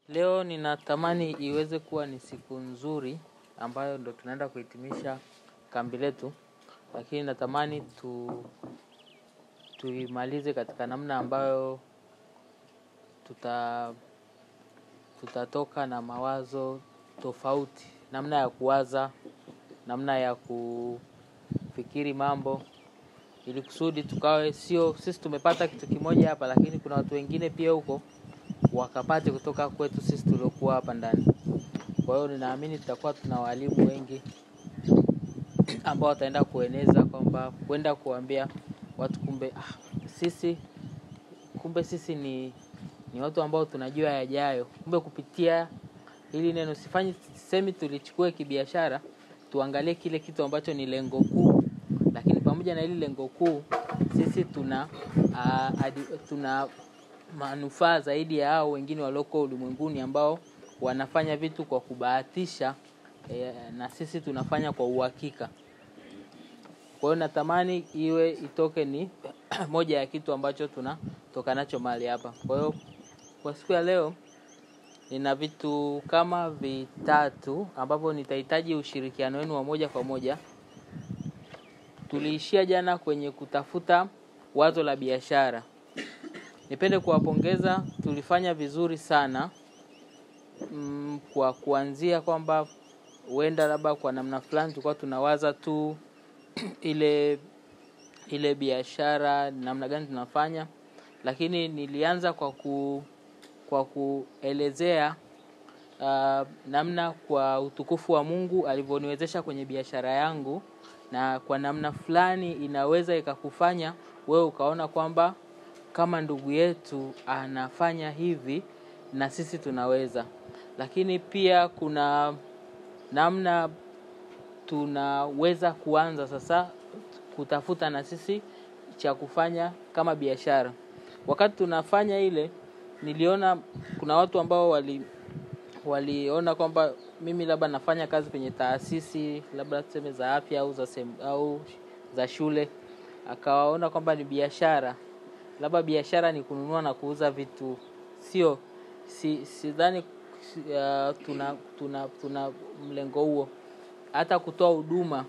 Leo ninatamani iweze kuwa ni siku nzuri ambayo ndo tunaenda kuhitimisha kambi letu, lakini natamani tuimalize katika namna ambayo tutatoka na mawazo tofauti, namna ya kuwaza, namna ya kufikiri mambo, ili kusudi tukawe sio sisi tumepata kitu kimoja hapa, lakini kuna watu wengine pia huko wakapate kutoka kwetu sisi tuliokuwa hapa ndani. Kwa hiyo ninaamini tutakuwa tuna walimu wengi ambao wataenda kueneza kwamba kwenda kuambia watu kumbe sisi ni watu ambao tunajua yajayo. Kumbe kupitia hili neno sisemi tulichukue kibiashara, tuangalie kile kitu ambacho ni lengo kuu, lakini pamoja na hili lengo kuu sisi tuna manufaa zaidi ya hao wengine walioko ulimwenguni ambao wanafanya vitu kwa kubahatisha, na sisi tunafanya kwa uhakika. Kwa hiyo natamani iwe itoke ni moja ya kitu ambacho tunatoka nacho mahali hapa. Kwa hiyo kwa siku ya leo nina vitu kama vitatu ambapo nitahitaji ushirikiano wenu wa moja kwa moja. Tuliishia jana kwenye kutafuta wazo la biashara. Nipende kuwapongeza, tulifanya vizuri sana kwa kuanzia kwamba huenda labda kwa namna fulani tulikuwa tunawaza tu ile biashara namna gani tunafanya, lakini nilianza kwa kuelezea namna kwa utukufu wa Mungu alivyoniwezesha kwenye biashara yangu, na kwa namna fulani inaweza ikakufanya wewe ukaona kwamba kama ndugu yetu anafanya hivi na sisi tunaweza. Lakini pia kuna namna tunaweza kuanza sasa kutafuta na sisi cha kufanya kama biashara. Wakati tunafanya ile, niliona kuna watu ambao waliona kwamba mimi labda nafanya kazi kwenye taasisi labda tuseme za afya au za shule, akawaona kwamba ni biashara. Labda biashara ni kununua na kuuza vitu. Sidhani tuna mlengo huo. Hata kutoa huduma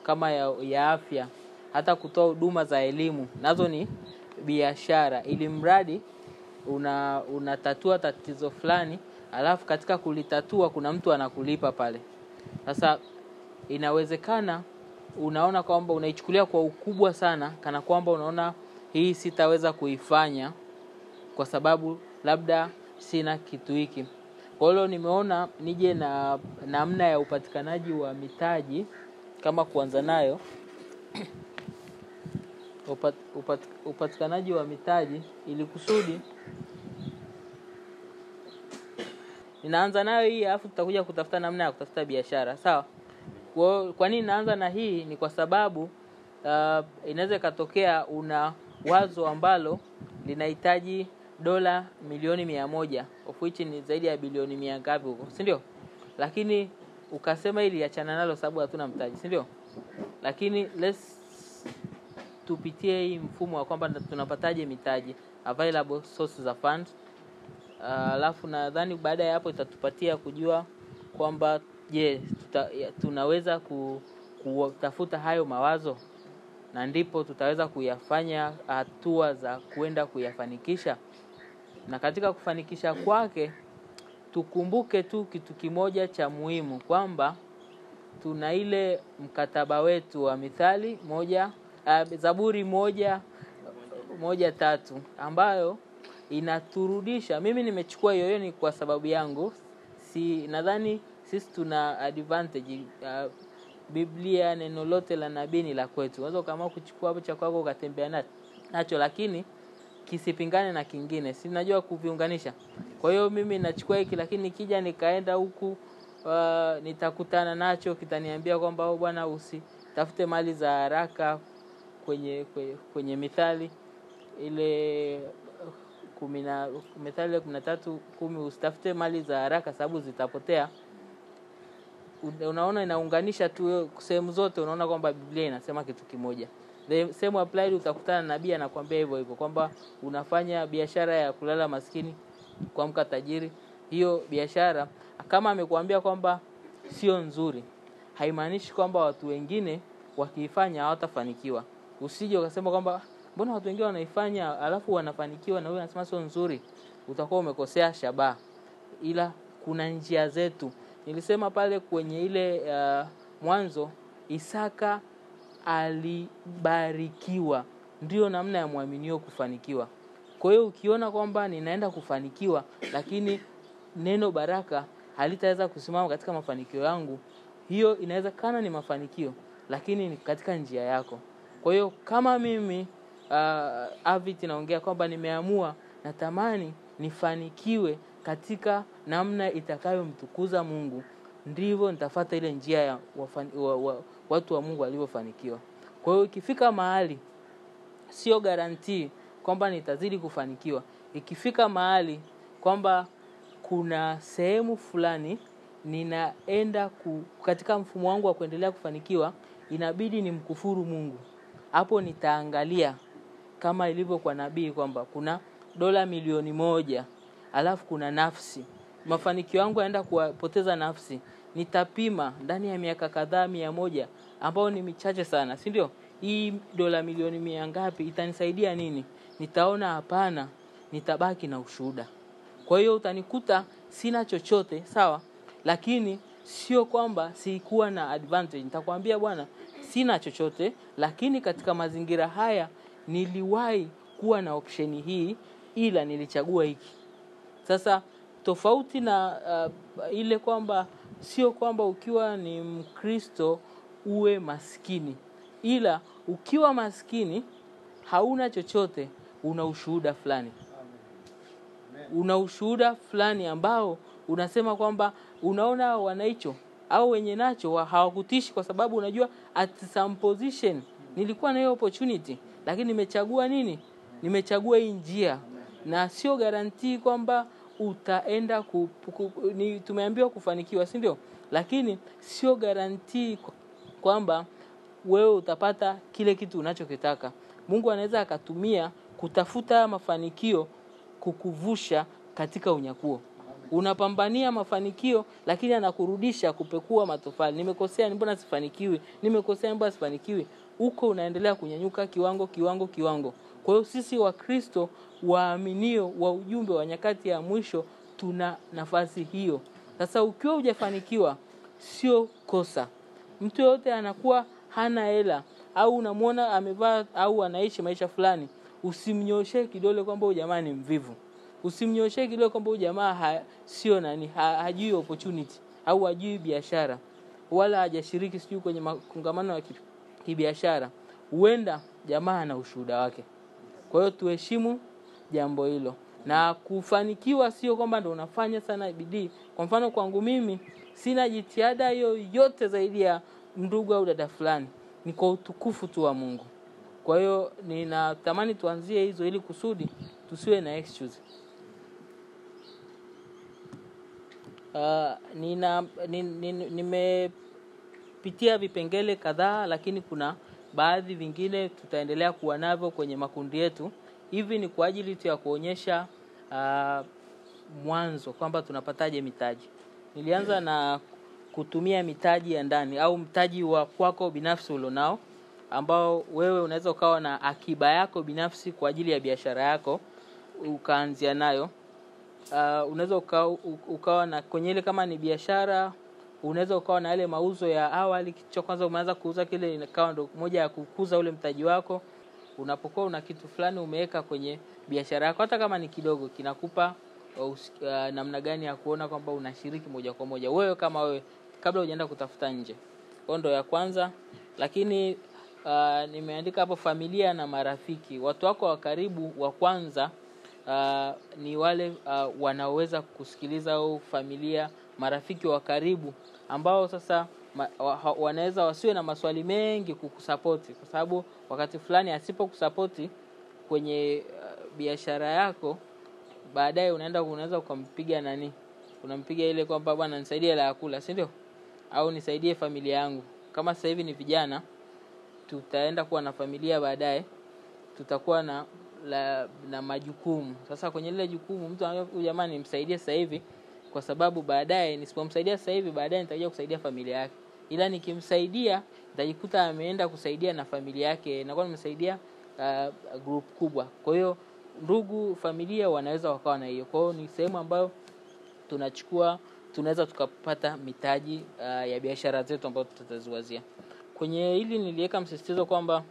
kama ya afya, hata kutoa huduma za elimu, nazo ni biashara. Ili mradi unatatua tatizo fulani, alafu katika kulitatua kuna mtu anakulipa pale. Sasa inawezekana unaona kwamba unaichukulia kwa ukubwa sana, kana kwamba unaona hii sitaweza kuifanya kwa sababu labda sina kitu hiki. Kwa hiyo nimeona nije na namna ya upatikanaji wa mitaji kama kuanza nayo. Upatikanaji wa mitaji ili kusudi ninaanza nayo hii, alafu tutakuja kutafuta namna ya kutafuta biashara. Sawa? Kwa nini naanza na hii? Ni kwa sababu inaweza katokea una wazo ambalo linahitaji dola milioni 100, of which ni zaidi ya bilioni 100 ngapi huko, si ndio? Lakini ukasema ili achana nalo sababu hatuna mtaji, si ndio? Lakini tupitie hii mfumo wa kwamba tunapataje mitaji, available sources of funds. Alafu nadhani baada ya hapo itatupatia kujua kwamba tunaweza kutafuta hayo mawazo, na ndipo tutaweza kuyafanya hatua za kuenda kuyafanikisha. Na katika kufanikisha kwake tukumbuke tu kitu kimoja cha muhimu, kwamba tuna ile mkataba wetu wa Mithali Zaburi 1:3 ambayo inaturudisha. Mimi nimechukua hiyo ni kwa sababu yangu, nadhani sisi tuna advantage. Biblia, neno lote la nabii ni la kwetu. Unaweza kama kuchukua hapo cha kwako ukatembea nacho, lakini kisipingane na kingine. Si najua kuviunganisha. Kwa hiyo mimi nachukua hiki, lakini nikija nikaenda huku nitakutana nacho kitaniambia kwamba bwana usitafute mali za haraka kwenye Mithali ile Mithali 13:10, usitafute mali za haraka sababu zitapotea. Unaona inaunganisha tu sehemu zote, unaona kwamba Biblia inasema kitu kimoja. The same applied, utakutana na nabii anakuambia hivyo hivyo kwamba unafanya biashara ya kulala maskini kuamka tajiri. hiyo biashara, kama amekuambia kwamba sio nzuri, haimaanishi kwamba watu wengine wakiifanya hawatafanikiwa. Usije ukasema kwamba mbona watu wengine wanaifanya alafu wanafanikiwa na wewe unasema sio nzuri, utakuwa umekosea shabaha. Ila kuna njia zetu. Nilisema pale kwenye ile mwanzo, Isaka alibarikiwa. Ndio namna ya muaminio kufanikiwa. Kwa hiyo ukiona kwamba ninaenda kufanikiwa lakini neno baraka halitaweza kusimama katika mafanikio yangu, hiyo inaweza kana ni mafanikio lakini ni katika njia yako. Kwa hiyo kama mimi Avit naongea kwamba nimeamua natamani nifanikiwe katika namna itakayomtukuza Mungu, ndivyo nitafuata ile njia ya watu wa Mungu waliofanikiwa. Kwa hiyo ikifika mahali, sio guarantee kwamba nitazidi kufanikiwa. Ikifika mahali kwamba kuna sehemu fulani ninaenda katika mfumo wangu wa kuendelea kufanikiwa, inabidi nimkufuru Mungu. Hapo nitaangalia kama ilivyo kwa nabii kwamba kuna dola milioni 1, alafu kuna nafsi. Mafanikio yangu yaenda kupoteza nafsi. Nitapima ndani ya miaka kadhaa 100 ambao ni michache sana, si ndio? Hii dola milioni 100 ngapi itanisaidia nini? Nitaona hapana, nitabaki na ushuhuda. Kwa hiyo utanikuta sina chochote, sawa? Lakini sio kwamba sikuwa na advantage. Nitakwambia bwana, sina chochote, lakini katika mazingira haya niliwahi kuwa na option hii, ila nilichagua hiki. Sasa tofauti na ile kwamba sio kwamba ukiwa ni Mkristo uwe maskini, ila ukiwa maskini hauna chochote, una ushuhuda fulani. Una ushuhuda fulani ambao unasema kwamba unaona wanaicho au wenye nacho hawakutishi, kwa sababu unajua at some position nilikuwa na hiyo opportunity, lakini nimechagua nini? Nimechagua hii njia. Na sio guarantee kwamba utaenda tumeambiwa kufanikiwa, si ndio? Lakini sio guarantee kwamba wewe utapata kile kitu unachokitaka. Mungu anaweza akatumia kutafuta mafanikio kukuvusha katika unyakuo. Unapambania mafanikio lakini anakurudisha kupekua matofali. Nimekosea, mbona sifanikiwi? Nimekosea, mbona sifanikiwi? Uko unaendelea kunyanyuka kiwango. Kwa hiyo sisi Wakristo waaminio wa ujumbe wa nyakati ya mwisho tuna nafasi hiyo. Sasa ukiwa hujafanikiwa sio kosa. Mtu yote anakuwa hana hela au unamuona amevaa au anaishi maisha fulani, usimnyoshee kidole kwamba huyu jamaa ni mvivu. Usimnyoshee kidole kwamba huyu jamaa sio hajui opportunity au hajui biashara wala hajashiriki sijui kwenye makongamano ya kibiashara. Huenda jamaa ana ushuhuda wake. Kwa hiyo tuheshimu jambo hilo. Na kufanikiwa sio kwamba ndo unafanya sana bidii. Kwa mfano kwangu mimi sina jitihada yoyote zaidi ya ndugu au dada fulani. Ni kwa utukufu tu wa Mungu. Kwa hiyo ninatamani tuanzie hizo ili kusudi tusiwe na excuse. Nimepitia vipengele kadhaa, lakini kuna baadhi vingine tutaendelea kuwa navyo kwenye makundi yetu. Hivi ni kwa ajili tu ya kuonyesha mwanzo kwamba tunapataje mitaji. Nilianza na kutumia mitaji ya ndani au mtaji wa kwako binafsi ulionao, ambao wewe unaweza ukawa na akiba yako binafsi kwa ajili ya biashara yako ukaanzia nayo. Unaweza ukawa na kwenye ile kama ni biashara, unaweza ukawa na yale mauzo ya awali, kitu cha kwanza umeanza kuuza kile ikawa ndo moja ya kukuza ule mtaji wako. Unapokuwa una kitu fulani umeweka kwenye biashara yako, hata kama ni kidogo, kinakupa namna gani ya kuona kwamba unashiriki moja kwa moja wewe kama wewe kabla hujaenda kutafuta nje. Ndo ya kwanza. Lakini nimeandika hapo familia na marafiki. Watu wako wa karibu wa kwanza ni wale wanaoweza kusikiliza, au familia, marafiki wa karibu ambao sasa wanaweza wasiwe na maswali mengi kukusupport, kwa sababu wakati fulani asipokusupport kwenye biashara yako, baadaye unaweza ukampiga unampiga ile kwamba bwana nisaidie la kula, si ndio? Au nisaidie familia yangu. Kama sasa hivi ni vijana, tutaenda kuwa na familia baadaye, tutakuwa na majukumu. Sasa kwenye ile jukumu mtu anamwambia jamani msaidie sasa hivi kwa sababu baadaye nisipomsaidia sasa hivi, baadaye nitakuja kusaidia familia yake. Ila nikimsaidia nitajikuta ameenda kusaidia na familia yake, na kwa nimesaidia group kubwa. Kwa hiyo ndugu, familia wanaweza wakawa na hiyo. Kwa hiyo ni sehemu ambayo tunaweza tukapata mitaji ya biashara zetu ambazo tutaziwazia. Kwenye hili niliweka msisitizo kwamba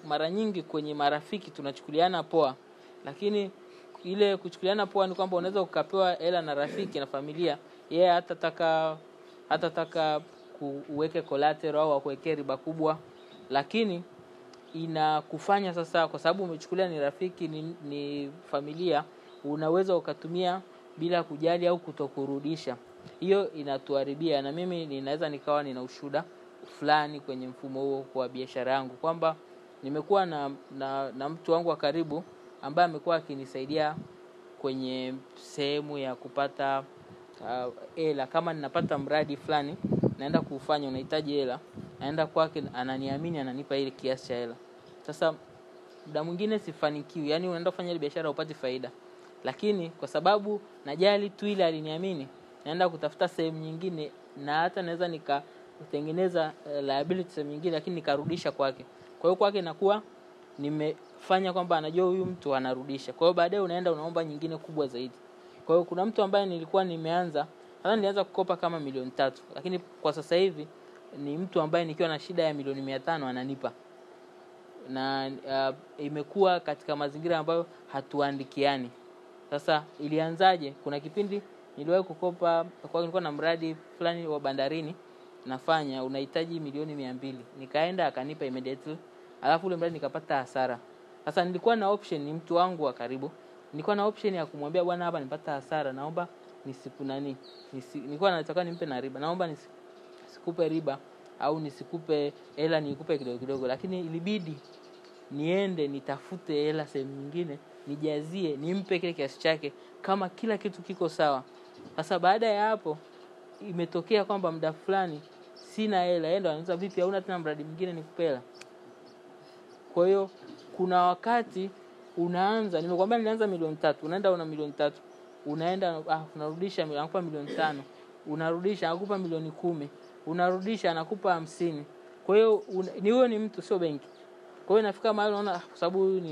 mara nyingi kwenye marafiki tunachukuliana poa, lakini ile kuchukuliana poa ni kwamba unaweza ukapewa hela na rafiki na familia, yeye hatataka kuweke collateral au kuwekea riba kubwa, lakini inakufanya sasa, kwa sababu umechukulia ni rafiki, ni familia, unaweza ukatumia bila kujali au kutokurudisha. Hiyo inatuharibia, na mimi ninaweza nikawa nina ushuhuda fulani kwenye mfumo huo kwa biashara yangu, kwamba nimekuwa na mtu wangu wa karibu ambaye amekuwa akinisaidia kwenye sehemu ya kupata hela. Kama ninapata mradi fulani naenda kufanya, unahitaji hela, naenda kwake, ananiamini, ananipa ile kiasi cha hela. Sasa muda mwingine sifanikiwi, yani unaenda kufanya ile biashara upate faida, lakini kwa sababu najali tu ile aliniamini, naenda kutafuta sehemu nyingine, na hata naweza nikatengeneza liability sehemu nyingine, lakini nikarudisha kwake. Kwa hiyo kwake inakuwa nimefanya kwamba anajua huyu mtu anarudisha. Kwa hiyo baadaye unaenda unaomba nyingine kubwa zaidi. Kwa hiyo kuna mtu ambaye nilikuwa nimeanza, hata nilianza kukopa kama 3 milioni, lakini kwa sasa hivi ni mtu ambaye nikiwa na shida ya 500,000 ananipa. Na imekuwa katika mazingira ambayo hatuandikiani. Sasa ilianzaje? Kuna kipindi niliwahi kukopa, kwa nilikuwa na mradi fulani wa bandarini nafanya, unahitaji 200,000. Nikaenda akanipa immediately. Alafu ule mradi nikapata hasara. Sasa nilikuwa na option, ni mtu wangu wa karibu. Nilikuwa na option ya kumwambia, bwana, hapa nipata hasara, naomba nilikuwa nataka nimpe na riba. Naomba nisikupe riba au nisikupe hela, nikupe kidogo kidogo, lakini ilibidi niende nitafute hela sehemu nyingine, nijazie, nimpe kile kiasi chake kama kila kitu kiko sawa. Sasa baada ya hapo imetokea kwamba muda fulani sina hela, yeye ndo anaanza, vipi hauna tena mradi mwingine nikupe hela? Kwa hiyo kuna wakati unaanza, nimekwambia nilianza 3 milioni, unaenda una 3 milioni, unaenda unarudisha, anakupa 5 milioni, unarudisha anakupa 10 milioni, unarudisha anakupa 50. Kwa hiyo ni huyo ni mtu, sio benki. Kwa hiyo inafika mahali unaona, kwa sababu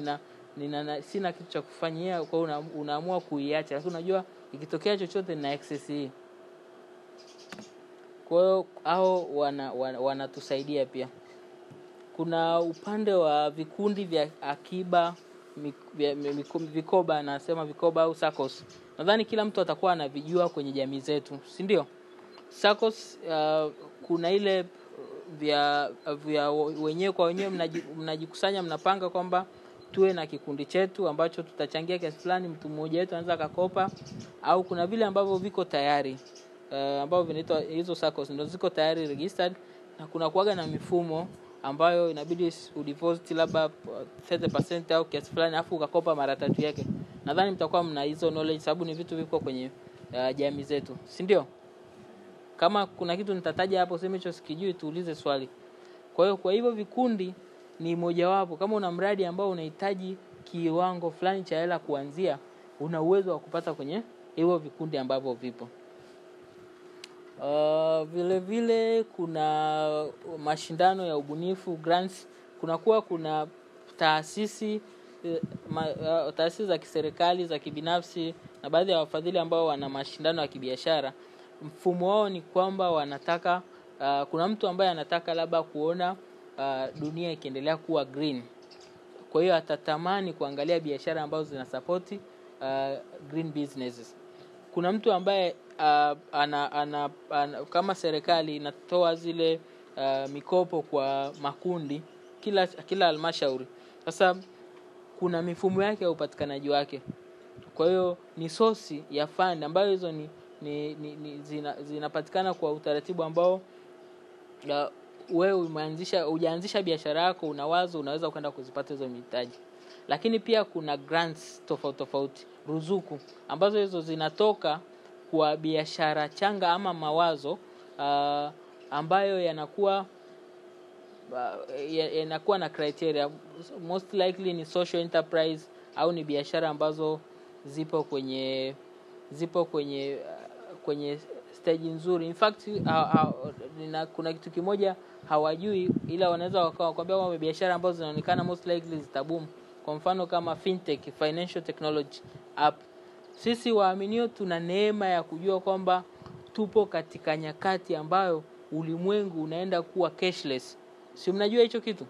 sina kitu cha kufanyia, kwa hiyo unaamua kuiacha, lakini unajua ikitokea chochote na access hii. Kwa hiyo hao wanatusaidia pia. Kuna upande wa vikundi vya akiba, vikoba, nasema vikoba au SACCOS. Nadhani kila mtu atakuwa anavijua kwenye jamii zetu, si ndio? SACCOS kuna ile vya wenyewe kwa wenyewe, mnajikusanya, mnapanga kwamba tuwe na kikundi chetu ambacho tutachangia kiasi fulani, mtu mmoja wetu anaweza akakopa, au kuna vile ambavyo viko tayari ambavyo vinaitwa hizo SACCOS, ndio ziko tayari registered, na kuna kuaga na mifumo ambayo inabidi udeposit labda 30% au kiasi fulani afu ukakopa mara 3 yake. Nadhani mtakuwa mna hizo knowledge, sababu ni vitu viko kwenye jamii zetu, si ndio? Kama kuna kitu nitataja hapo sema hicho sikijui, tuulize swali. Kwa hivyo vikundi ni mojawapo. Kama una mradi ambao unahitaji kiwango fulani cha hela kuanzia, una uwezo wa kupata kwenye hivyo vikundi ambavyo vipo. Vile vile kuna mashindano ya ubunifu, grants. Kuna taasisi za kiserikali, za kibinafsi na baadhi ya wafadhili ambao wana mashindano ya kibiashara. Mfumo wao ni kwamba wanataka kuna mtu ambaye anataka labda kuona dunia ikiendelea kuwa green. Kwa hiyo atatamani kuangalia biashara ambazo zinasupport green businesses. Kuna mtu ambaye kama serikali inatoa zile mikopo kwa makundi kila halmashauri. Sasa kuna mifumo yake ya upatikanaji wake. Kwa hiyo ni source ya fund ambayo hizo zinapatikana kwa utaratibu ambao wewe hujaanzisha biashara yako, unawazo unaweza kwenda kuzipata hizo mitaji. Lakini pia kuna grants tofauti, ruzuku, ambazo hizo zinatoka kwa biashara changa ama mawazo ambayo yanakuwa na criteria. Most likely ni social enterprise au ni biashara ambazo zipo kwenye stage nzuri. In fact kuna kitu kimoja hawajui, ila wanaweza wakakwambia kwamba biashara ambazo zinaonekana most likely zitaboom, kwa mfano kama fintech, financial technology app. Sisi waaminio tuna neema ya kujua kwamba tupo katika nyakati ambayo ulimwengu unaenda kuwa cashless. Si mnajua hicho kitu?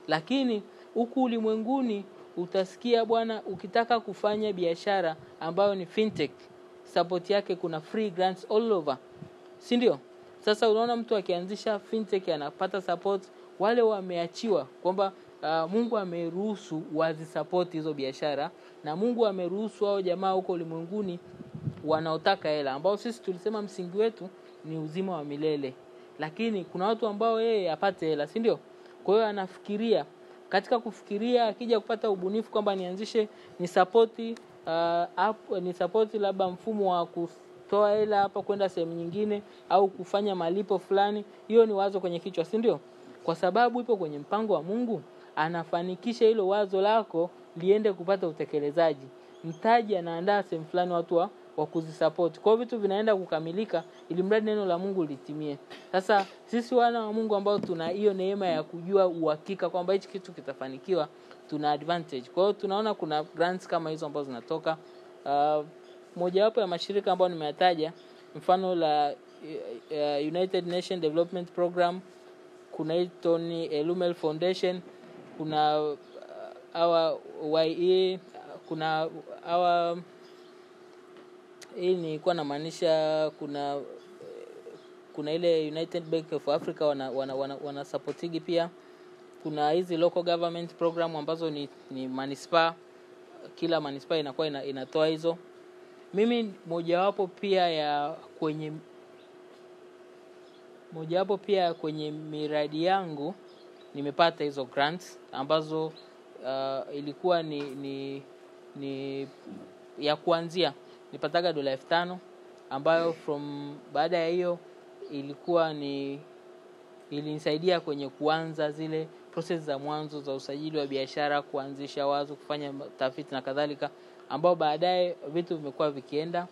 Lakini huku ulimwenguni utasikia bwana, ukitaka kufanya biashara ambayo ni fintech, support yake kuna free grants all over. Si ndio? Sasa unaona mtu akianzisha fintech anapata support, wale wameachiwa kwamba Mungu ameruhusu wazi support hizo biashara, na Mungu ameruhusu hao jamaa huko ulimwenguni wanaotaka hela, ambao sisi tulisema msingi wetu ni uzima wa milele. Lakini kuna watu ambao yeye apate hela, si ndio? Kwa hiyo anafikiria, katika kufikiria akija kupata ubunifu kwamba nianzishe ni support labda mfumo wa kutoa hela hapa kwenda sehemu nyingine au kufanya malipo fulani, hiyo ni wazo kwenye kichwa, si ndio? Kwa sababu ipo kwenye mpango wa Mungu, anafanikisha hilo wazo lako liende kupata utekelezaji. Mtaji anaandaa sehemu fulani watu wa kuzisupport. Kwa hiyo vitu vinaenda kukamilika ili mradi neno la Mungu litimie. Sasa sisi wana wa Mungu ambao tuna hiyo neema ya kujua uhakika kwamba hichi kitu kitafanikiwa, tuna advantage. Kwa hiyo tunaona kuna grants kama hizo ambazo zinatoka. Mojawapo ya mashirika ambayo nimeyataja, mfano la United Nations Development Program, kuna Tony Elumel Foundation, kuna our YE, kuna our hii ni kwa namaanisha kuna ile United Bank of Africa wana supportigi pia. Kuna hizi local government program ambazo ni manispaa, kila manispaa inakuwa inatoa hizo. Mimi mojawapo pia kwenye miradi yangu nimepata hizo grants ambazo ilikuwa ni ya kuanzia nipataga $5,000, ambayo baada ya hiyo ilikuwa ilinisaidia kwenye kuanza zile process za mwanzo za usajili wa biashara, kuanzisha wazo, kufanya tafiti na kadhalika, ambao baadaye vitu vimekuwa vikienda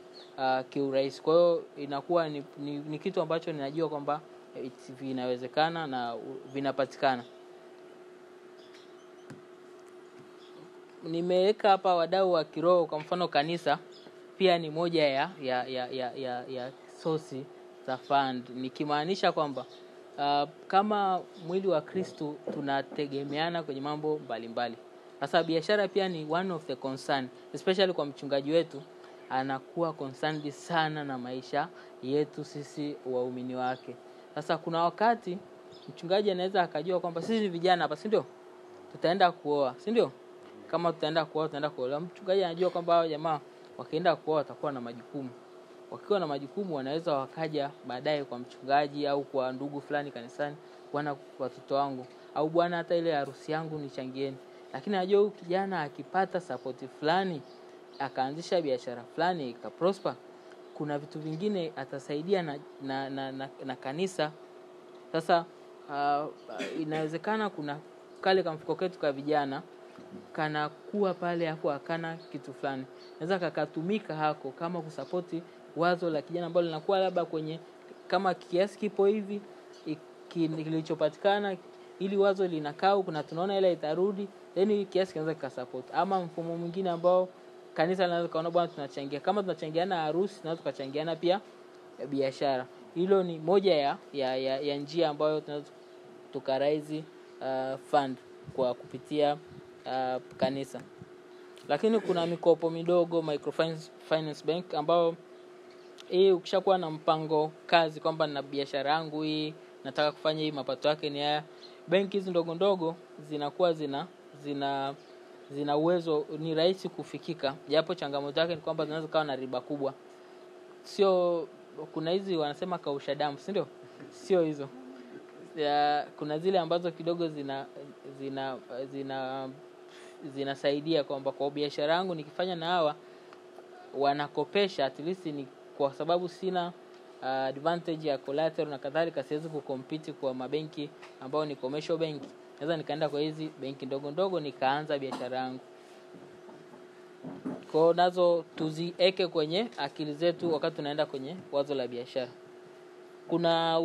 kiurahisi. Kwa hiyo inakuwa ni kitu ambacho ninajua kwamba vinawezekana na vinapatikana. Nimeweka hapa wadau wa kiroho, kwa mfano kanisa pia ni moja ya source za fund, nikimaanisha kwamba kama mwili wa Kristo tunategemeana kwenye mambo mbalimbali. Sasa biashara pia ni one of the concern, especially kwa mchungaji wetu, anakuwa concerned sana na maisha yetu sisi waumini wake. Sasa kuna wakati mchungaji anaweza akajua kwamba sisi vijana hapa, si ndio, tutaenda kuoa, si ndio? Kama tutaenda kuoa, mchungaji anajua kwamba hao jamaa wakienda kuoa watakuwa na majukumu. Wakiwa na majukumu wanaweza wakaja baadaye kwa mchungaji au kwa ndugu fulani kanisani, bwana, watoto wangu au bwana, hata ile harusi yangu nichangieni. Lakini anajua huyu kijana akipata support fulani, akaanzisha biashara fulani ikaprosper, kuna vitu vingine atasaidia na kanisa. Sasa inawezekana kuna kale kamfuko ketu kwa vijana kana kuwa pale hapo akana kitu fulani, naweza kakatumika hako kama kusapoti wazo la kijana ambalo linakuwa labda kwenye kama kiasi kipo hivi kilichopatikana, ili wazo linakaa kuna tunaona ile itarudi, then kiasi kinaweza kikasupport. Ama mfumo mwingine ambao kanisa linaweza kaona bwana tunachangia, kama tunachangiana harusi na tukachangiana pia biashara. Hilo ni moja ya njia ambayo tunaweza tukaraise fund kwa kupitia kanisa. Lakini kuna mikopo midogo, microfinance bank, ambao ukishakuwa na mpango kazi kwamba na biashara yangu hii nataka kufanya hii, mapato yake ni haya, benki hizi ndogo ndogo zinakuwa zina uwezo, ni rahisi kufikika, japo changamoto yake ni kwamba zinaweza kawa na riba kubwa. Sio, kuna hizi wanasema kausha damu, si ndio? Sio hizo. Kuna zile ambazo kidogo zinasaidia kwamba kwa biashara yangu nikifanya na hawa wanakopesha, at least ni kwa sababu sina advantage ya collateral na kadhalika, siwezi kucompete kwa mabenki ambao ni commercial bank. Naweza nikaenda kwa hizi benki ndogo ndogo nikaanza biashara yangu. Kwa nazo tuzieke kwenye akili zetu wakati tunaenda kwenye wazo la biashara. Kuna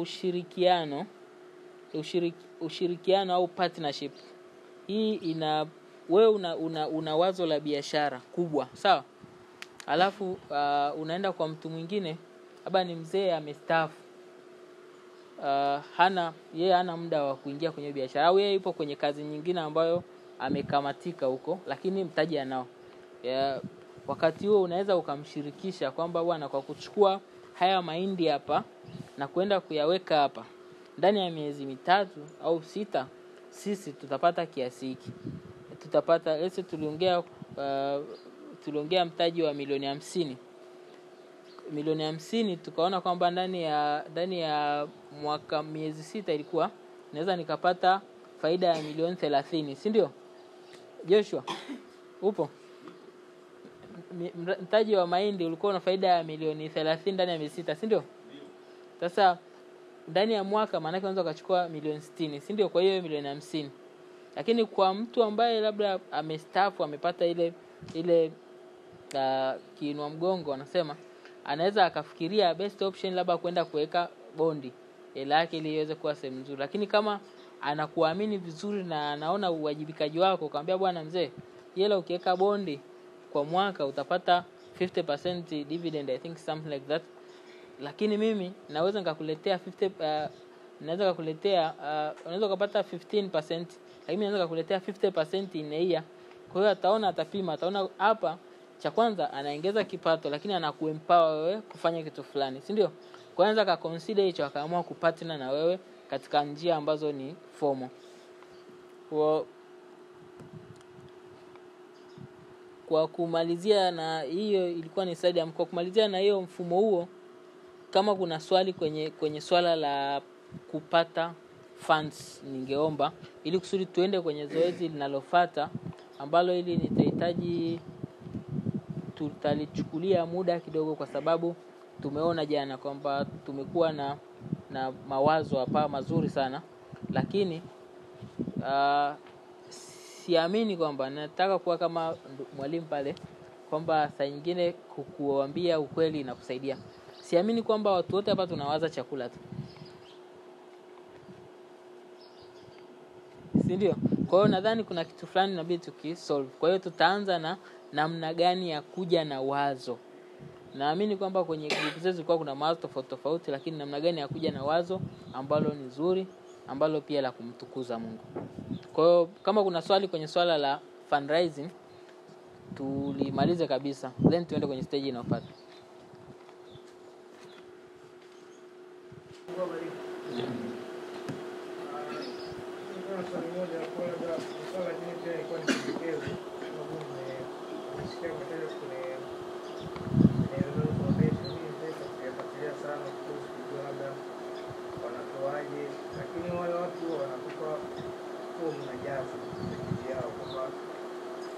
ushirikiano au partnership. Hii wewe una wazo la biashara kubwa, sawa? Alafu unaenda kwa mtu mwingine, labda ni mzee amestaafu. Hana muda wa kuingia kwenye biashara, au yeye yupo kwenye kazi nyingine ambayo amekamatika huko, lakini mtaji anao. Wakati huo unaweza ukamshirikisha kwamba bwana, kwa kuchukua haya mahindi hapa na kwenda kuyaweka hapa, ndani ya miezi 3 au 6 sisi tutapata kiasi hiki. Tutapata tuliongea mtaji wa milioni 50. Milioni 50 tukaona kwamba ndani ya mwaka miezi 6 ilikuwa naweza nikapata faida ya milioni 30, si ndio? Joshua, upo? Mtaji wa mahindi ulikuwa na faida ya milioni 30 ndani ya miezi 6, si ndio? Sasa ndani ya mwaka maana yake unaweza kuchukua milioni 60, si ndio? Kwa hiyo milioni 50. Lakini kwa mtu ambaye labda amestaafu, amepata ile kiinua mgongo, anasema anaweza akafikiria best option labda kwenda kuweka bondi hela yake ili iweze kuwa sehemu nzuri. Lakini kama anakuamini vizuri na anaona uwajibikaji wako, akamwambia bwana mzee, hela ukiweka bondi kwa mwaka utapata 50% dividend, I think something like that. Lakini mimi naweza nikakuletea unaweza kupata 15%, lakini naweza kukuletea 50% in a year. Kwa hiyo ataona hapa cha kwanza anaongeza kipato, lakini anakuempower wewe kufanya kitu fulani, si ndio? Kwa hiyo anaweza consider hicho, akaamua kupartner na wewe katika njia ambazo ni formal. Kwa kumalizia na hiyo ilikuwa ni slide kwa kumalizia na hiyo mfumo huo, kama kuna swali kwenye swala la kupata funds, ningeomba ili kusudi tuende kwenye zoezi linalofuata, ambalo hili nitahitaji tutalichukulia muda kidogo, kwa sababu tumeona jana kwamba tumekuwa na mawazo hapa mazuri sana, lakini siamini kwamba nataka kuwa kama mwalimu pale kwamba saa nyingine kukuambia ukweli na kusaidia. Siamini kwamba watu wote hapa tunawaza chakula tu, si ndio? Kwa hiyo nadhani kuna kitu fulani inabidi tukisolve. Kwa hiyo tutaanza na namna gani ya kuja na wazo. Naamini kwamba kwenye group zetu kwa kuna mawazo tofauti, lakini namna gani ya kuja na wazo ambalo ni nzuri, ambalo pia la kumtukuza Mungu. Kwa hiyo kama kuna swali kwenye swala la fundraising, tulimalize kabisa, then tuende kwenye stage inayofuata. Lakini wale watu wanakupa kwa mnajaza yao kwamba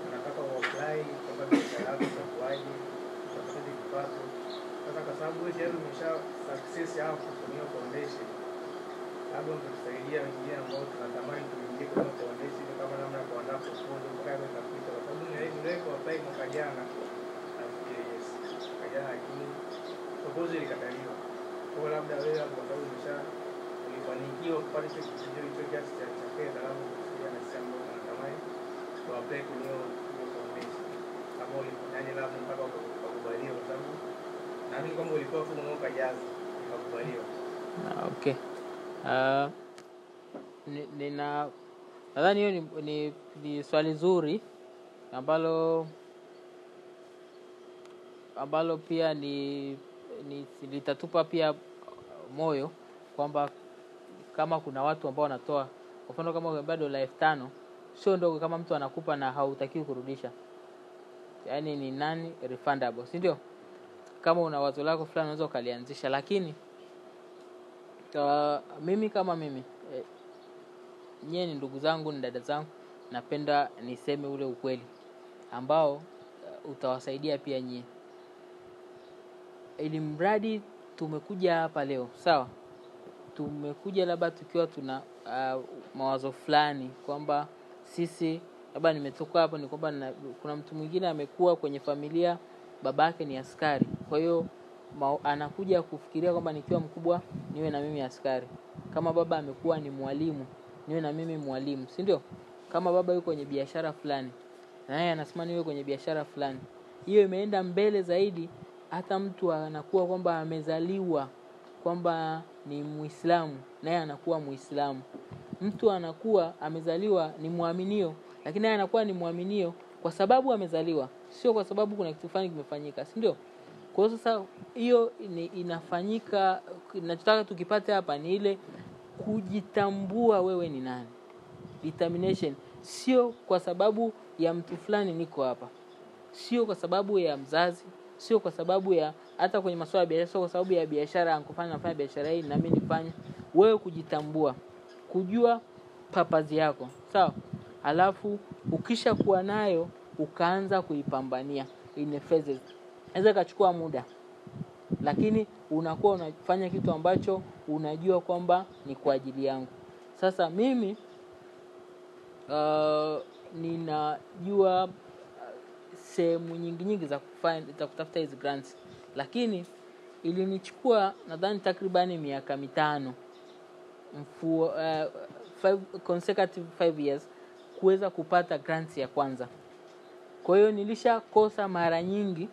wanataka apply kwamba biashara yako itakuaje, utapata kipato. Sasa kwa sababu wewe tayari umesha success hapo kutumia foundation, labda mtasaidia wengine ambao tunatamani tuingie kwenye foundation, kama namna ya kuandaa proposal kwa kazi za kupita, kwa sababu ndio kwa apply mwaka jana nafikiri kajana, lakini proposal ikataliwa. Kwa labda wewe hapo kwa sababu ulifanikiwa kupata kitu hicho kiasi cha fedha, labda kufikia na sema unatamani kwa apply kwenye hiyo foundation, kama ulifanya labda mpaka ukakubaliwa, kwa sababu naamini kama ulikuwa tu mwaka jaza ukakubaliwa. Okay. Nadhani hiyo ni swali zuri ambalo pia litatupa pia moyo kwamba kama kuna watu ambao wanatoa, kwa mfano kama bado $5,000 sio ndogo kama mtu anakupa na hautakiwi kurudisha. Yaani ni non refundable, si ndio? Kama una wazo lako fulani unaweza ukalianzisha, lakini mimi kama mimi nyie ni ndugu zangu, ni dada zangu, napenda niseme ule ukweli ambao utawasaidia pia nyie. Ili mradi tumekuja hapa leo, sawa? Tumekuja labda tukiwa tuna mawazo fulani kwamba sisi labda nimetoka hapo, ni kwamba kuna mtu mwingine amekuwa kwenye familia babake ni askari, kwa hiyo anakuja kufikiria kwamba nikiwa mkubwa niwe na mimi askari. Kama baba amekuwa ni mwalimu, niwe na mimi mwalimu, si ndio? Kama baba yuko kwenye biashara fulani, na yeye anasema niwe kwenye biashara fulani. Hiyo imeenda mbele zaidi, hata mtu anakuwa kwamba amezaliwa kwamba ni Muislamu, naye anakuwa Muislamu. Mtu anakuwa amezaliwa ni muaminio, lakini naye anakuwa ni muaminio kwa sababu amezaliwa, sio kwa sababu kuna kitu fulani kimefanyika, si ndio? Kwa hiyo sasa hiyo inafanyika, ninachotaka tukipate hapa ni ile kujitambua wewe ni nani. Determination, sio kwa sababu ya mtu fulani niko hapa, sio kwa sababu ya mzazi, sio kwa sababu ya hata kwenye masuala ya biashara, sio kwa sababu ya biashara ankofanya nafanya biashara hii na mimi nifanye. Wewe kujitambua, kujua purpose yako, sawa? Alafu ukisha kuwa nayo ukaanza kuipambania in phases. Inaweza kachukua muda, lakini unakuwa unafanya kitu ambacho unajua kwamba ni kwa ajili yangu. Sasa mimi ninajua sehemu nyingi za kutafuta hizo grants, lakini ilinichukua nadhani takribani miaka 5 consecutive 5 years kuweza kupata grants ya kwanza. Kwa hiyo nilishakosa mara nyingi.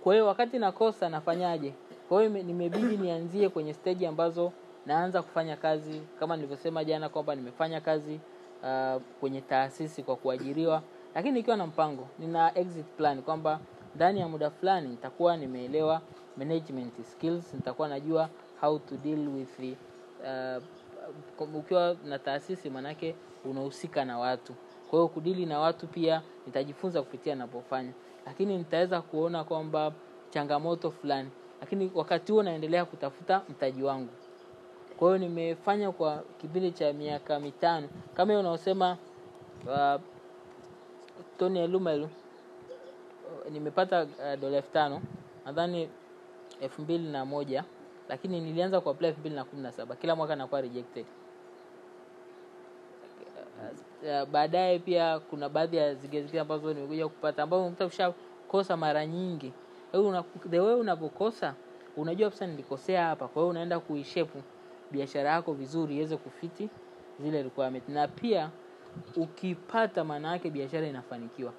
Kwa hiyo wakati nakosa nafanyaje? Kwa hiyo nimebidi nianzie kwenye stage ambazo naanza kufanya kazi, kama nilivyosema jana kwamba nimefanya kazi kwenye taasisi kwa kuajiriwa, lakini nikiwa na mpango, nina exit plan kwamba ndani ya muda fulani nitakuwa nimeelewa management skills, nitakuwa najua how to deal with ukiwa na taasisi manake unahusika na watu. Kwa hiyo kudili na watu pia nitajifunza kupitia ninapofanya, lakini nitaweza kuona kwamba changamoto fulani, lakini wakati huo naendelea kutafuta mtaji wangu. Kwa hiyo nimefanya kwa kipindi cha miaka 5 kama hiyo unaosema Tony Elumelu. Nimepata $5,000 nadhani 2001, lakini nilianza ku apply 2017. Kila mwaka nakuwa rejected. Baadaye pia kuna baadhi ya zingine ambazo nimekuja kupata ambao umeshakosa mara nyingi. The way unapokosa unajua sasa nilikosea hapa, kwa hiyo unaenda kuishape biashara yako vizuri iweze kufiti zile requirement. Na pia ukipata maana yake biashara inafanikiwa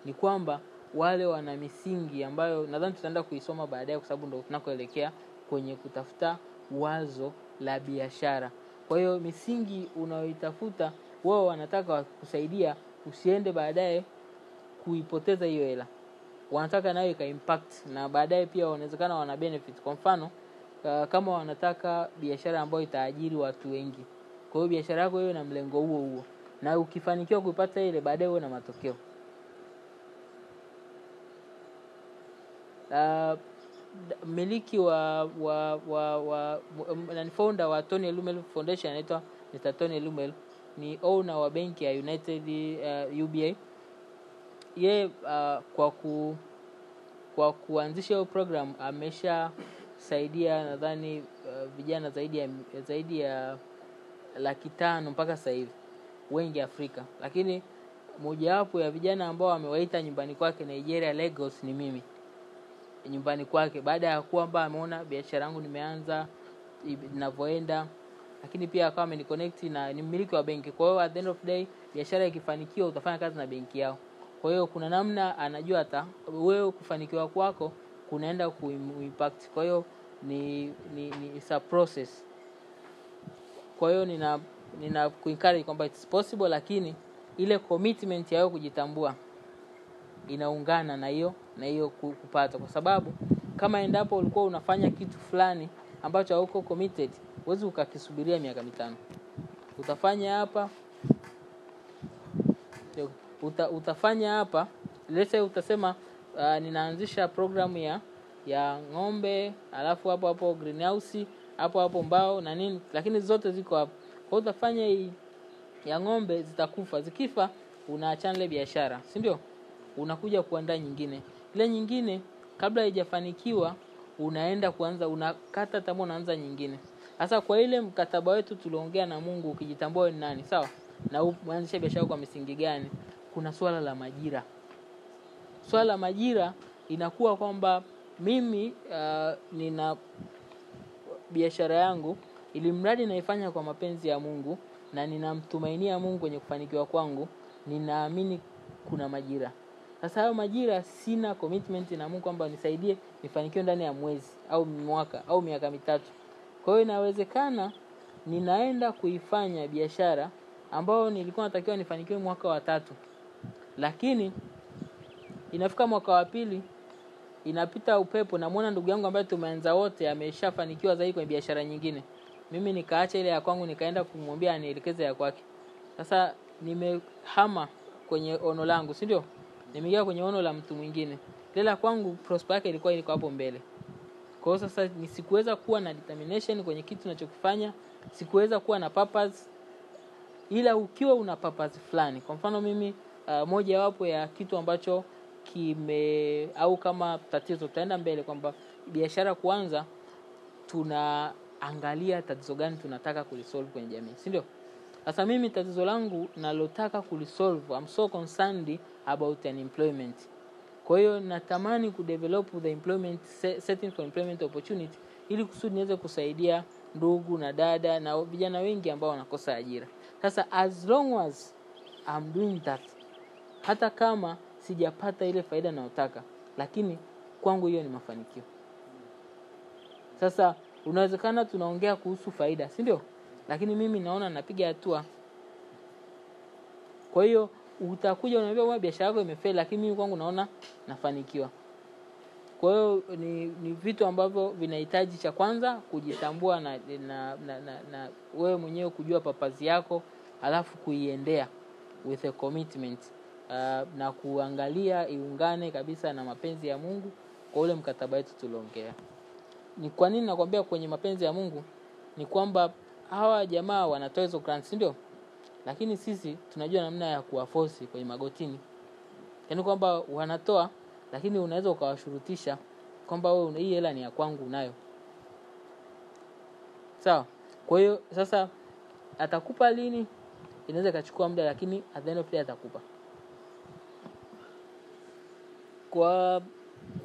ni kwamba wale wana misingi ambayo nadhani tutaenda kuisoma baadaye, kwa sababu ndio tunakoelekea kwenye kutafuta wazo la biashara. Kwa hiyo misingi unayoitafuta wao wanataka kusaidia usiende baadaye kuipoteza hiyo hela. Wanataka nayo ika impact na baadaye pia wanawezekana wana benefit. Kwa mfano kama wanataka biashara ambayo itaajiri watu wengi, kwa hiyo biashara yako hiyo na mlengo huo, na ukifanikiwa kuipata ile baadaye uwe na matokeo. Miliki wa founder wa Tony Elumelu Foundation anaitwa Mr. Tony Elumelu, ni owner wa benki ya United UBA. Yeye kwa kuanzisha hiyo program ameshasaidia nadhani vijana zaidi ya 500,000 mpaka sasa hivi, wengi Afrika. Lakini mojawapo ya vijana ambao amewaita nyumbani kwake Nigeria, Lagos, ni mimi nyumbani kwake, baada ya kwamba ameona biashara yangu nimeanza ninavyoenda, lakini pia akawa ameniconnect na ni mmiliki wa benki. Kwa hiyo at the end of the day biashara ikifanikiwa utafanya kazi na benki yao. Kwa hiyo kuna namna anajua hata wewe kufanikiwa kwako kunaenda kuimpact. Kwa hiyo ni a process. Kwa hiyo nina kuencourage kwamba it's possible, lakini ile commitment yao kujitambua inaungana na hiyo kupata, kwa sababu kama endapo ulikuwa unafanya kitu fulani ambacho hauko committed, huwezi ukakisubiria miaka 5. Utafanya hapa let's say utasema ninaanzisha programu ya ng'ombe, alafu hapo greenhouse, hapo mbao na nini, lakini zote ziko hapo. Kwa hiyo utafanya hii ya ng'ombe, zitakufa. Zikifa unaachana ile biashara, si ndio? Unakuja kuandaa nyingine. Ile nyingine kabla haijafanikiwa unaenda kuanza, unakata tamaa, unaanza nyingine. Sasa kwa ile mkataba wetu tuliongea na Mungu, ukijitambua wewe ni nani, sawa? Na uanzishe biashara kwa misingi gani? Kuna swala la majira. Swala la majira inakuwa kwamba mimi nina biashara yangu, ili mradi naifanya kwa mapenzi ya Mungu na ninamtumainia Mungu kwenye kufanikiwa kwangu, ninaamini kuna majira. Sasa hayo majira sina commitment na Mungu kwamba nisaidie nifanikiwe ndani ya mwezi au mwaka au miaka mitatu. Kwa hiyo inawezekana ninaenda kuifanya biashara ambayo nilikuwa natakiwa nifanikiwe mwaka wa 3. Lakini inafika mwaka wa 2, inapita upepo, na muona ndugu yangu ambaye tumeanza wote ameshafanikiwa zaidi kwenye biashara nyingine. Mimi nikaacha ile ya kwangu nikaenda kumwambia anielekeze ya kwake. Sasa nimehama kwenye ono langu, si ndio? Nimeingia kwenye ono la mtu mwingine. Lela kwangu prosper yake ilikuwa hapo mbele. Kwa hiyo sasa nisikuweza kuwa na determination kwenye kitu ninachokifanya, sikuweza kuwa na purpose. Ila ukiwa una purpose fulani, kwa mfano mimi moja wapo ya kitu ambacho au kama tatizo tutaenda mbele kwamba biashara kuanza, tunaangalia tatizo gani tunataka kulisolve kwenye jamii, si ndio? Sasa mimi tatizo langu nalotaka kulisolve, I'm so concerned about unemployment. Kwa hiyo natamani kudevelop the employment setting for employment opportunity, ili kusudi niweze kusaidia ndugu na dada na vijana wengi ambao wanakosa ajira. Sasa as long as I'm doing that, hata kama sijapata ile faida ninayotaka, lakini kwangu hiyo ni mafanikio. Sasa unawezekana tunaongea kuhusu faida, si ndio? Lakini mimi naona napiga hatua. Kwa hiyo utakuja unaniambia wewe biashara yako imefeli, lakini mimi kwangu naona nafanikiwa. Kwa hiyo ni vitu ambavyo vinahitaji cha kwanza kujitambua na wewe mwenyewe kujua purpose yako, alafu kuiendea with a commitment, na kuangalia iungane kabisa na mapenzi ya Mungu kwa ule mkataba wetu tuliongea. Ni kwa nini nakwambia kwenye mapenzi ya Mungu? Ni kwamba hawa jamaa wanatoa hizo grants, ndio? Lakini sisi tunajua namna ya kuwaforce kwenye magotini. Yaani kwamba wanatoa, lakini unaweza ukawashurutisha kwamba wewe hii hela ni ya kwangu unayo. Sawa? Kwa hiyo sasa atakupa lini? Inaweza ikachukua muda, lakini at the end of the day atakupa.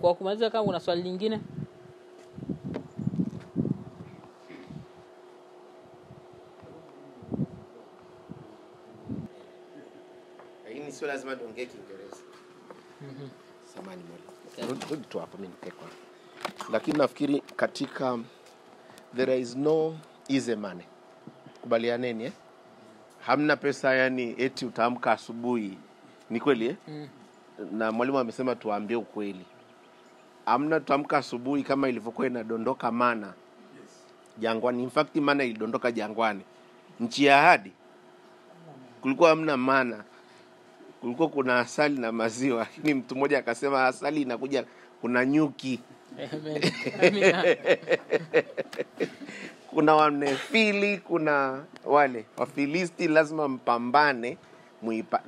Kwa kumaliza, kama kuna swali lingine? Lakini sio lazima tuongee Kiingereza. Samahani mwalimu. Rudi tu hapo mimi nitekwa. Lakini nafikiri katika there is no easy money. Kubalianeni Hamna pesa yani eti utaamka asubuhi. Ni kweli Na mwalimu amesema tuambie ukweli. Hamna tuamka asubuhi kama ilivyokuwa inadondoka mana jangwani. In fact mana ilidondoka jangwani. Nchi ya ahadi kulikuwa hamna mana. Kulikuwa kuna asali na maziwa. Lakini mtu mmoja akasema asali inakuja kuna nyuki. Amen. Kuna wanefili, kuna wale Wafilisti, lazima mpambane.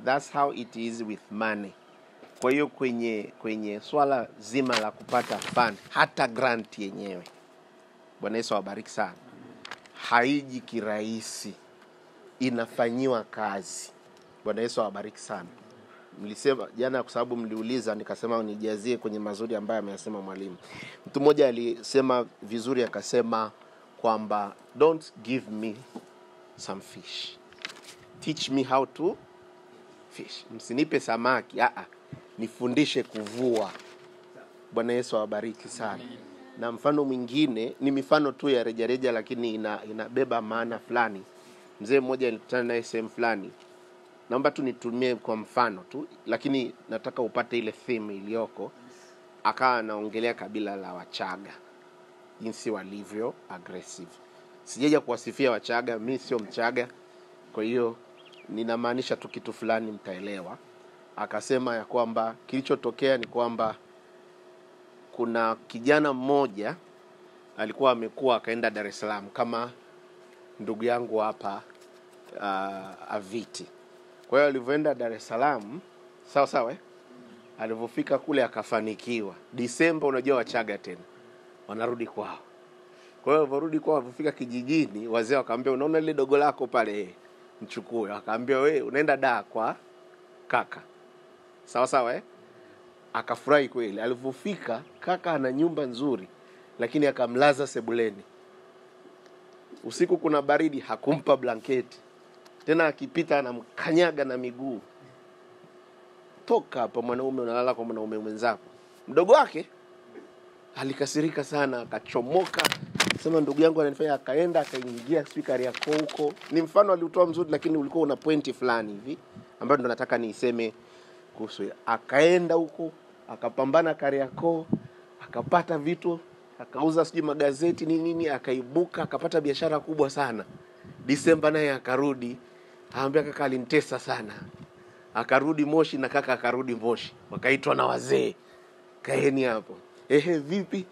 That's how it is with money. Kwa hiyo kwenye swala zima la kupata fund, hata grant yenyewe, Bwana Yesu awabariki sana, haiji kirahisi, inafanyiwa kazi. Bwana Yesu awabariki sana. Mlisema jana kwa sababu mliuliza, nikasema unijazie kwenye mazuri ambayo ameyasema mwalimu. Mtu mmoja alisema vizuri, akasema kwamba don't give me some fish, teach me how to fish. Msinipe samaki, nifundishe kuvua. Bwana Yesu awabariki sana. Na mfano mwingine ni mifano tu ya rejareja, lakini inabeba maana fulani. Mzee mmoja nilikutana naye sehemu fulani. Naomba tu nitumie kwa mfano tu, lakini nataka upate ile theme iliyoko. Akawa anaongelea kabila la Wachaga, jinsi walivyo aggressive. Sijaja kuwasifia Wachaga, mimi sio Mchaga, kwa hiyo ninamaanisha tu kitu fulani mtaelewa. Akasema ya kwamba kilichotokea ni kwamba kuna kijana mmoja alikuwa amekuwa akaenda Dar es Salaam kama ndugu yangu hapa Aviti. Kwa hiyo alivyoenda Dar es Salaam, sawa alivyofika kule akafanikiwa. Disemba, unajua Wachaga tena wanarudi kwao. Kwa hiyo warudi kwa wafika kijijini, wazee wakaambia unaona ile dogo lako pale mchukue. Akaambia wewe unaenda daa kwa kaka. Sawa sawa Akafurahi kweli. Alipofika kaka ana nyumba nzuri, lakini akamlaza sebuleni. Usiku kuna baridi, hakumpa blanketi. Tena akipita anamkanyaga na miguu. Toka hapa mwanaume, unalala kwa mwanaume mwenzako. Mdogo wake alikasirika sana, akachomoka. Sema ndugu yangu ananifanya, akaenda akaingia speaker yako huko. Ni mfano aliutoa mzuri, lakini ulikuwa una pointi fulani hivi ambayo ndo nataka niiseme kuhusu. Akaenda huko, akapambana Kariakoo, akapata vitu, akauza sijui magazeti nini, akaibuka, akapata biashara kubwa sana. Disemba naye akarudi, aambia kaka alinitesa sana. Akarudi Moshi na kaka akarudi Moshi. Wakaitwa na wazee. Kaeni hapo. Vipi?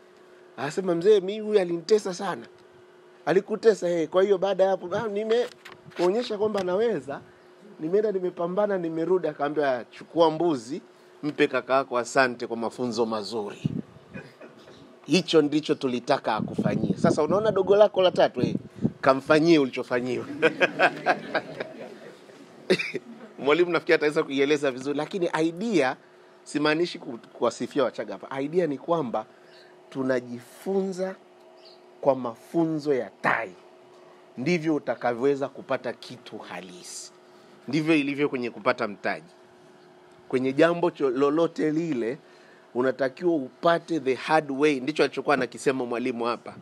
Anasema mzee, mimi huyu alinitesa sana. Alikutesa kwa hiyo baada ya hapo kuonyesha kwamba naweza, nimeenda nimepambana nimerudi. Akaambia chukua mbuzi, mpe kaka yako asante kwa mafunzo mazuri. Hicho ndicho tulitaka akufanyie. Sasa unaona dogo lako la tatu kamfanyie ulichofanyiwa. Mwalimu nafikiri ataweza kuieleza vizuri, lakini idea simaanishi kuwasifia Wachaga hapa. Idea ni kwamba tunajifunza kwa mafunzo ya tai. Ndivyo utakavyoweza kupata kitu halisi. Ndivyo ilivyo kwenye kupata mtaji. Kwenye jambo lolote lile unatakiwa upate the hard way. Ndicho alichokuwa anakisema mwalimu hapa.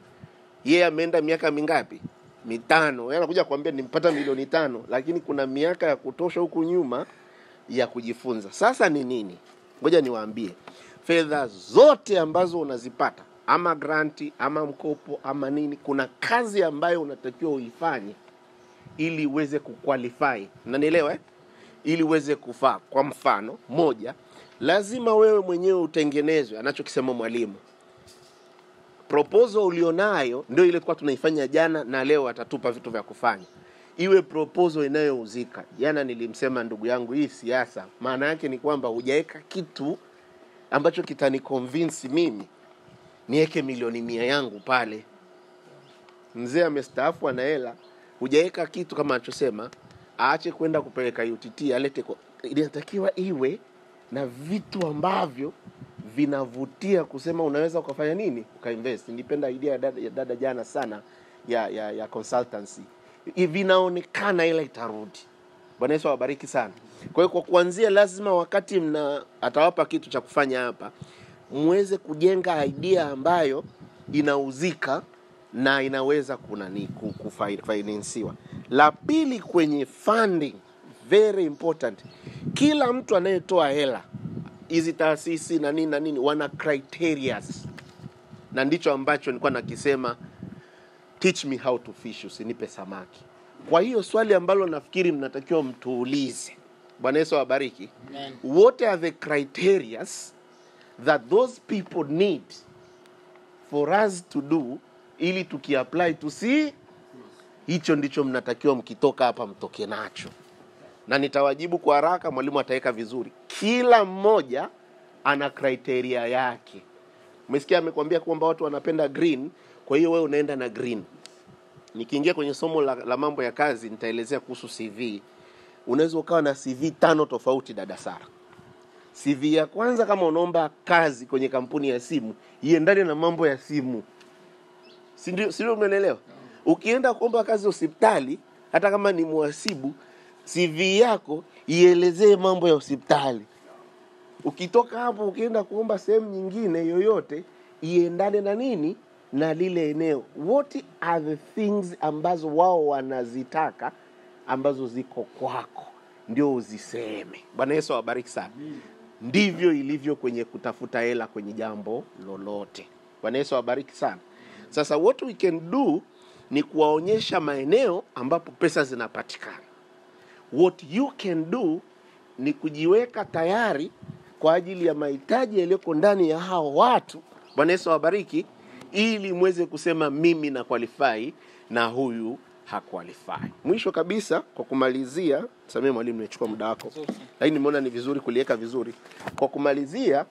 Yeye ameenda miaka mingapi? 5. Yeye anakuja kuambia nimpata milioni 5, lakini kuna miaka ya kutosha huku nyuma ya kujifunza. Sasa ni nini? Ngoja niwaambie. Fedha zote ambazo unazipata, ama granti, ama mkopo, ama nini, kuna kazi ambayo unatakiwa uifanye ili uweze kuqualify. Unanielewa Ili uweze kufaa. Kwa mfano, moja, lazima wewe mwenyewe utengenezwe, anachokisema mwalimu. Proposal ulionayo ndio ile kwa tunaifanya jana, na leo atatupa vitu vya kufanya. Iwe proposal inayouzika. Jana nilimsema ndugu yangu, hii siasa maana yake ni kwamba hujaweka kitu ambacho kitani convince mimi niweke milioni 100 yangu pale. Mzee amestaafu ana hela, hujaweka kitu kama anachosema, aache kwenda kupeleka UTT, alete inatakiwa iwe na vitu ambavyo vinavutia kusema unaweza ukafanya nini, ukainvest. Nilipenda idea ya dada jana sana ya consultancy. Vinaonekana ila itarudi. Bwana Yesu awabariki sana. Kwa hiyo kwa kuanzia lazima wakati atawapa kitu cha kufanya hapa, muweze kujenga idea ambayo inauzika na inaweza kufinansiwa. La pili kwenye funding, very important. Kila mtu anayetoa hela, hizi taasisi na nini wana criteria. Na ndicho ambacho nilikuwa nakisema, teach me how to fish, usinipe samaki. Kwa hiyo swali ambalo nafikiri mnatakiwa mtuulize. Bwana Yesu awabariki. What are the criteria that those people need for us to do ili tukiapply to see? Hicho ndicho mnatakiwa mkitoka hapa mtoke nacho. Na nitawajibu kwa haraka, mwalimu ataweka vizuri. Kila mmoja ana criteria yake. Umesikia amekwambia kwamba watu wanapenda green, kwa hiyo wewe unaenda na green. Nikiingia kwenye somo la mambo ya kazi nitaelezea kuhusu CV. Unaweza ukawa na CV 5 tofauti dada Sara. CV ya kwanza kama unaomba kazi kwenye kampuni ya simu, iendane na mambo ya simu. Sio umeelewa? Ukienda kuomba kazi hospitali, hata kama ni muhasibu, CV yako ielezee mambo ya hospitali. Ukitoka hapo ukienda kuomba sehemu nyingine yoyote, iendane na nini? Na lile eneo. What are the things ambazo wao wanazitaka ambazo ziko kwako, ndio uziseme. Bwana Yesu awabariki sana. Ndivyo ilivyo kwenye kutafuta hela kwenye jambo lolote. Bwana Yesu awabariki sana. Sasa what we can do ni kuwaonyesha maeneo ambapo pesa zinapatikana. What you can do ni kujiweka tayari kwa ajili ya mahitaji yaliyoko ndani ya hao watu. Bwana Yesu awabariki, ili mweze kusema mimi na qualify na huyu haqualify. Mwisho kabisa, kwa kumalizia, samee mwalimu nimechukua muda wako, lakini nimeona ni vizuri kuliweka vizuri. Kwa kumalizia,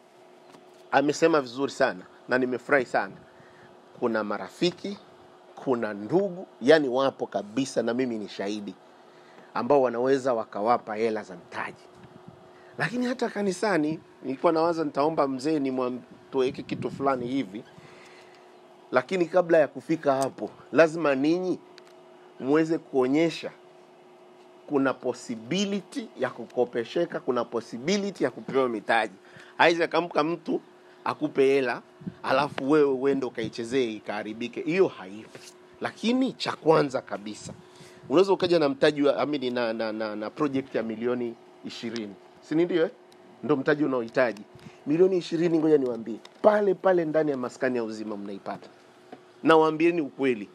amesema vizuri sana na nimefurahi sana. Kuna marafiki, kuna ndugu, yani wapo kabisa, na mimi ni shahidi, ambao wanaweza wakawapa hela za mtaji. Lakini hata kanisani nilikuwa nawaza nitaomba mzee tuweke kitu fulani hivi, lakini kabla ya kufika hapo lazima ninyi muweze kuonyesha kuna possibility ya kukopesheka, kuna possibility ya kupewa mitaji. Haiza kamka mtu akupe hela alafu wewe uende ukaichezee ikaharibike, hiyo haipo. Lakini cha kwanza kabisa, unaweza ukaja na mtaji wa na project ya milioni 20. Si ndio ndio mtaji unaohitaji. Milioni 20, ngoja niwaambie, pale ndani ya Maskani ya Uzima mnaipata. Na waambieni ukweli.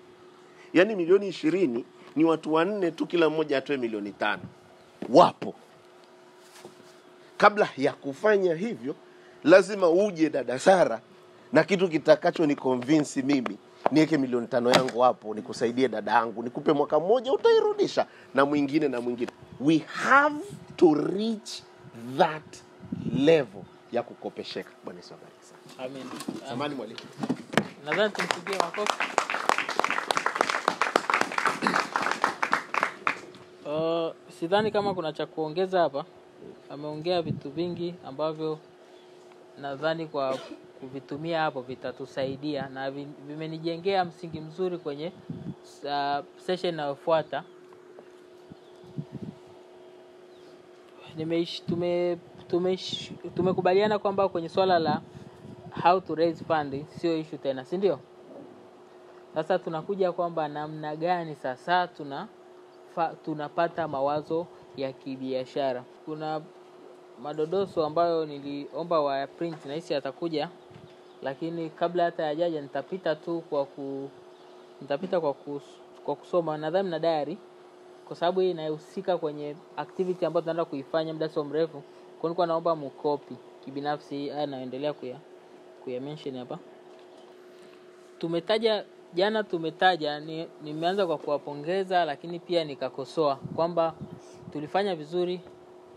Yaani milioni 20 ni watu 4 tu, kila mmoja atoe milioni 5. Wapo. Kabla ya kufanya hivyo, lazima uje dada Sara na kitu kitakacho ni convince mimi niweke milioni 5 yangu hapo, nikusaidie dada yangu, nikupe mwaka mmoja utairudisha, na mwingine na mwingine. We have to reach that level ya kukopesheka. Bwana Yesu abariki sana. Amen. Samahani mwalimu. Nadhani tumpigie makofi. Sidhani kama kuna cha kuongeza hapa. Ameongea vitu vingi ambavyo nadhani kwa kuvitumia hapo vitatusaidia na vimenijengea msingi mzuri kwenye session inayofuata. Tumekubaliana kwamba kwenye swala la how to raise funding sio issue tena, si ndio? Sasa tunakuja kwamba namna gani sasa tunapata mawazo ya kibiashara. Kuna madodoso ambayo niliomba wa print na hisi atakuja, lakini kabla hata hajaja nitapita kwa kusoma, nadhani na diary, kwa sababu hii inahusika kwenye activity ambayo tunaenda kuifanya muda sio mrefu. Kwa nilikuwa naomba mkopi kibinafsi, naendelea kuya mention hapa. Tumetaja nimeanza kwa kuwapongeza, lakini pia nikakosoa kwamba tulifanya vizuri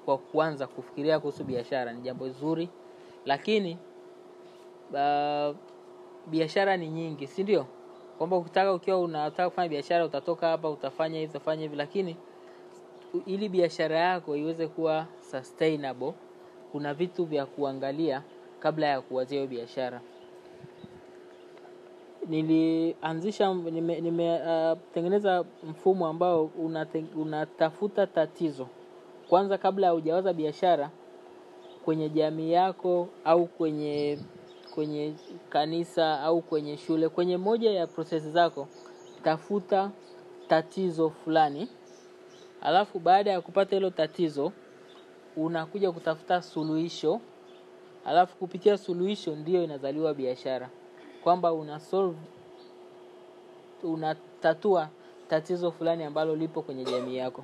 kwa kuanza kufikiria kuhusu biashara, ni jambo zuri, lakini biashara ni nyingi, si ndio? Kwamba ukiwa unataka kufanya biashara utatoka hapa utafanya hivi, lakini ili biashara yako iweze kuwa sustainable, kuna vitu vya kuangalia kabla ya kuanzia biashara. Nimetengeneza mfumo ambao unatafuta tatizo kwanza kabla hujaanza biashara, kwenye jamii yako au kwenye kanisa au kwenye shule, kwenye moja ya process zako tafuta tatizo fulani. Alafu baada ya kupata hilo tatizo unakuja kutafuta suluhisho. Alafu kupitia suluhisho ndio inazaliwa biashara. Kwamba unatatua tatizo fulani ambalo lipo kwenye jamii yako.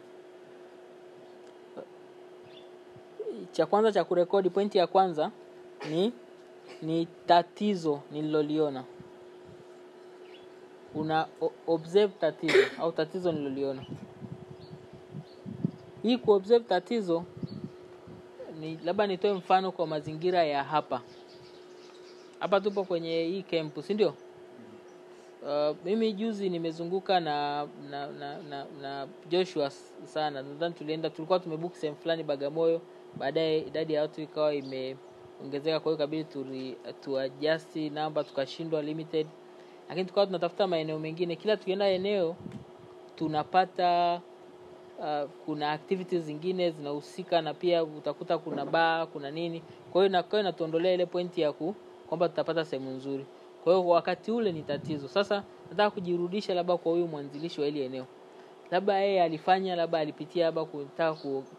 Cha kwanza cha kurekodi, pointi ya kwanza ni tatizo nililoliona. Una observe tatizo au tatizo nililoliona. Hii kuobserve tatizo labda nitoe mfano kwa mazingira ya hapa. Hapa tupo kwenye hii campus, ndio? Mimi juzi nimezunguka na Joshua sana. Nadhani tulikuwa tumebook sehemu fulani Bagamoyo, baadaye idadi ya watu ikawa imeongezeka, kwa hiyo kabidi tu adjust number, tukashindwa limited. Lakini tukawa tunatafuta maeneo mengine. Kila tukienda eneo tunapata kuna activities zingine zinahusika, na pia utakuta kuna bar, kuna nini. Kwa hiyo inatuondolea ile pointi ya kwamba tutapata sehemu nzuri. Kwa hiyo wakati ule ni tatizo. Sasa nataka kujirudisha labda kwa huyu mwanzilishi wa ile eneo. Labda yeye alipitia labda kutaka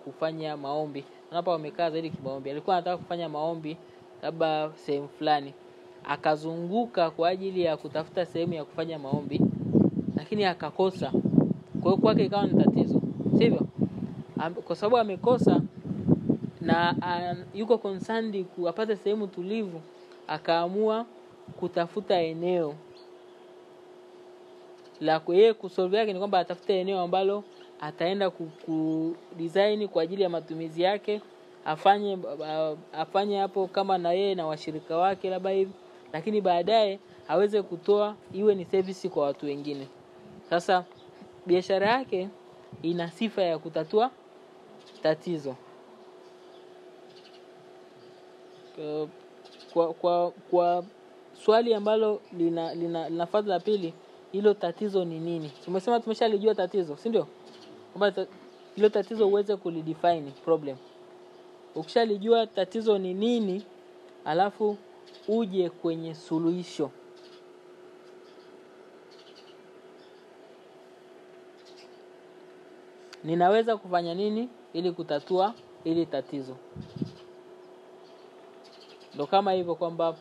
kufanya maombi. Hapa wamekaa zaidi kimaombi. Alikuwa anataka kufanya maombi labda sehemu fulani. Akazunguka kwa ajili ya kutafuta sehemu ya kufanya maombi, lakini akakosa. Kwa hiyo kwake ikawa ni tatizo. Sivyo? Kwa sababu amekosa na yuko concerned kupata sehemu tulivu, akaamua kutafuta eneo la yeye kusolve yake. Ni kwamba atafuta eneo ambalo ataenda design kwa ajili ya matumizi yake, afanye hapo kama na yeye na washirika wake labda hivi, lakini baadaye aweze kutoa iwe ni service kwa watu wengine. Sasa biashara yake ina sifa ya kutatua tatizo. Kwa swali ambalo linafuata la pili, hilo tatizo ni nini? Tumesema tumeshalijua tatizo, si ndio? Kwamba hilo tatizo uweze kulidefine problem. Ukishalijua tatizo ni nini, alafu uje kwenye suluhisho. Ninaweza kufanya nini ili kutatua hili tatizo? Ndio kama hivyo kwamba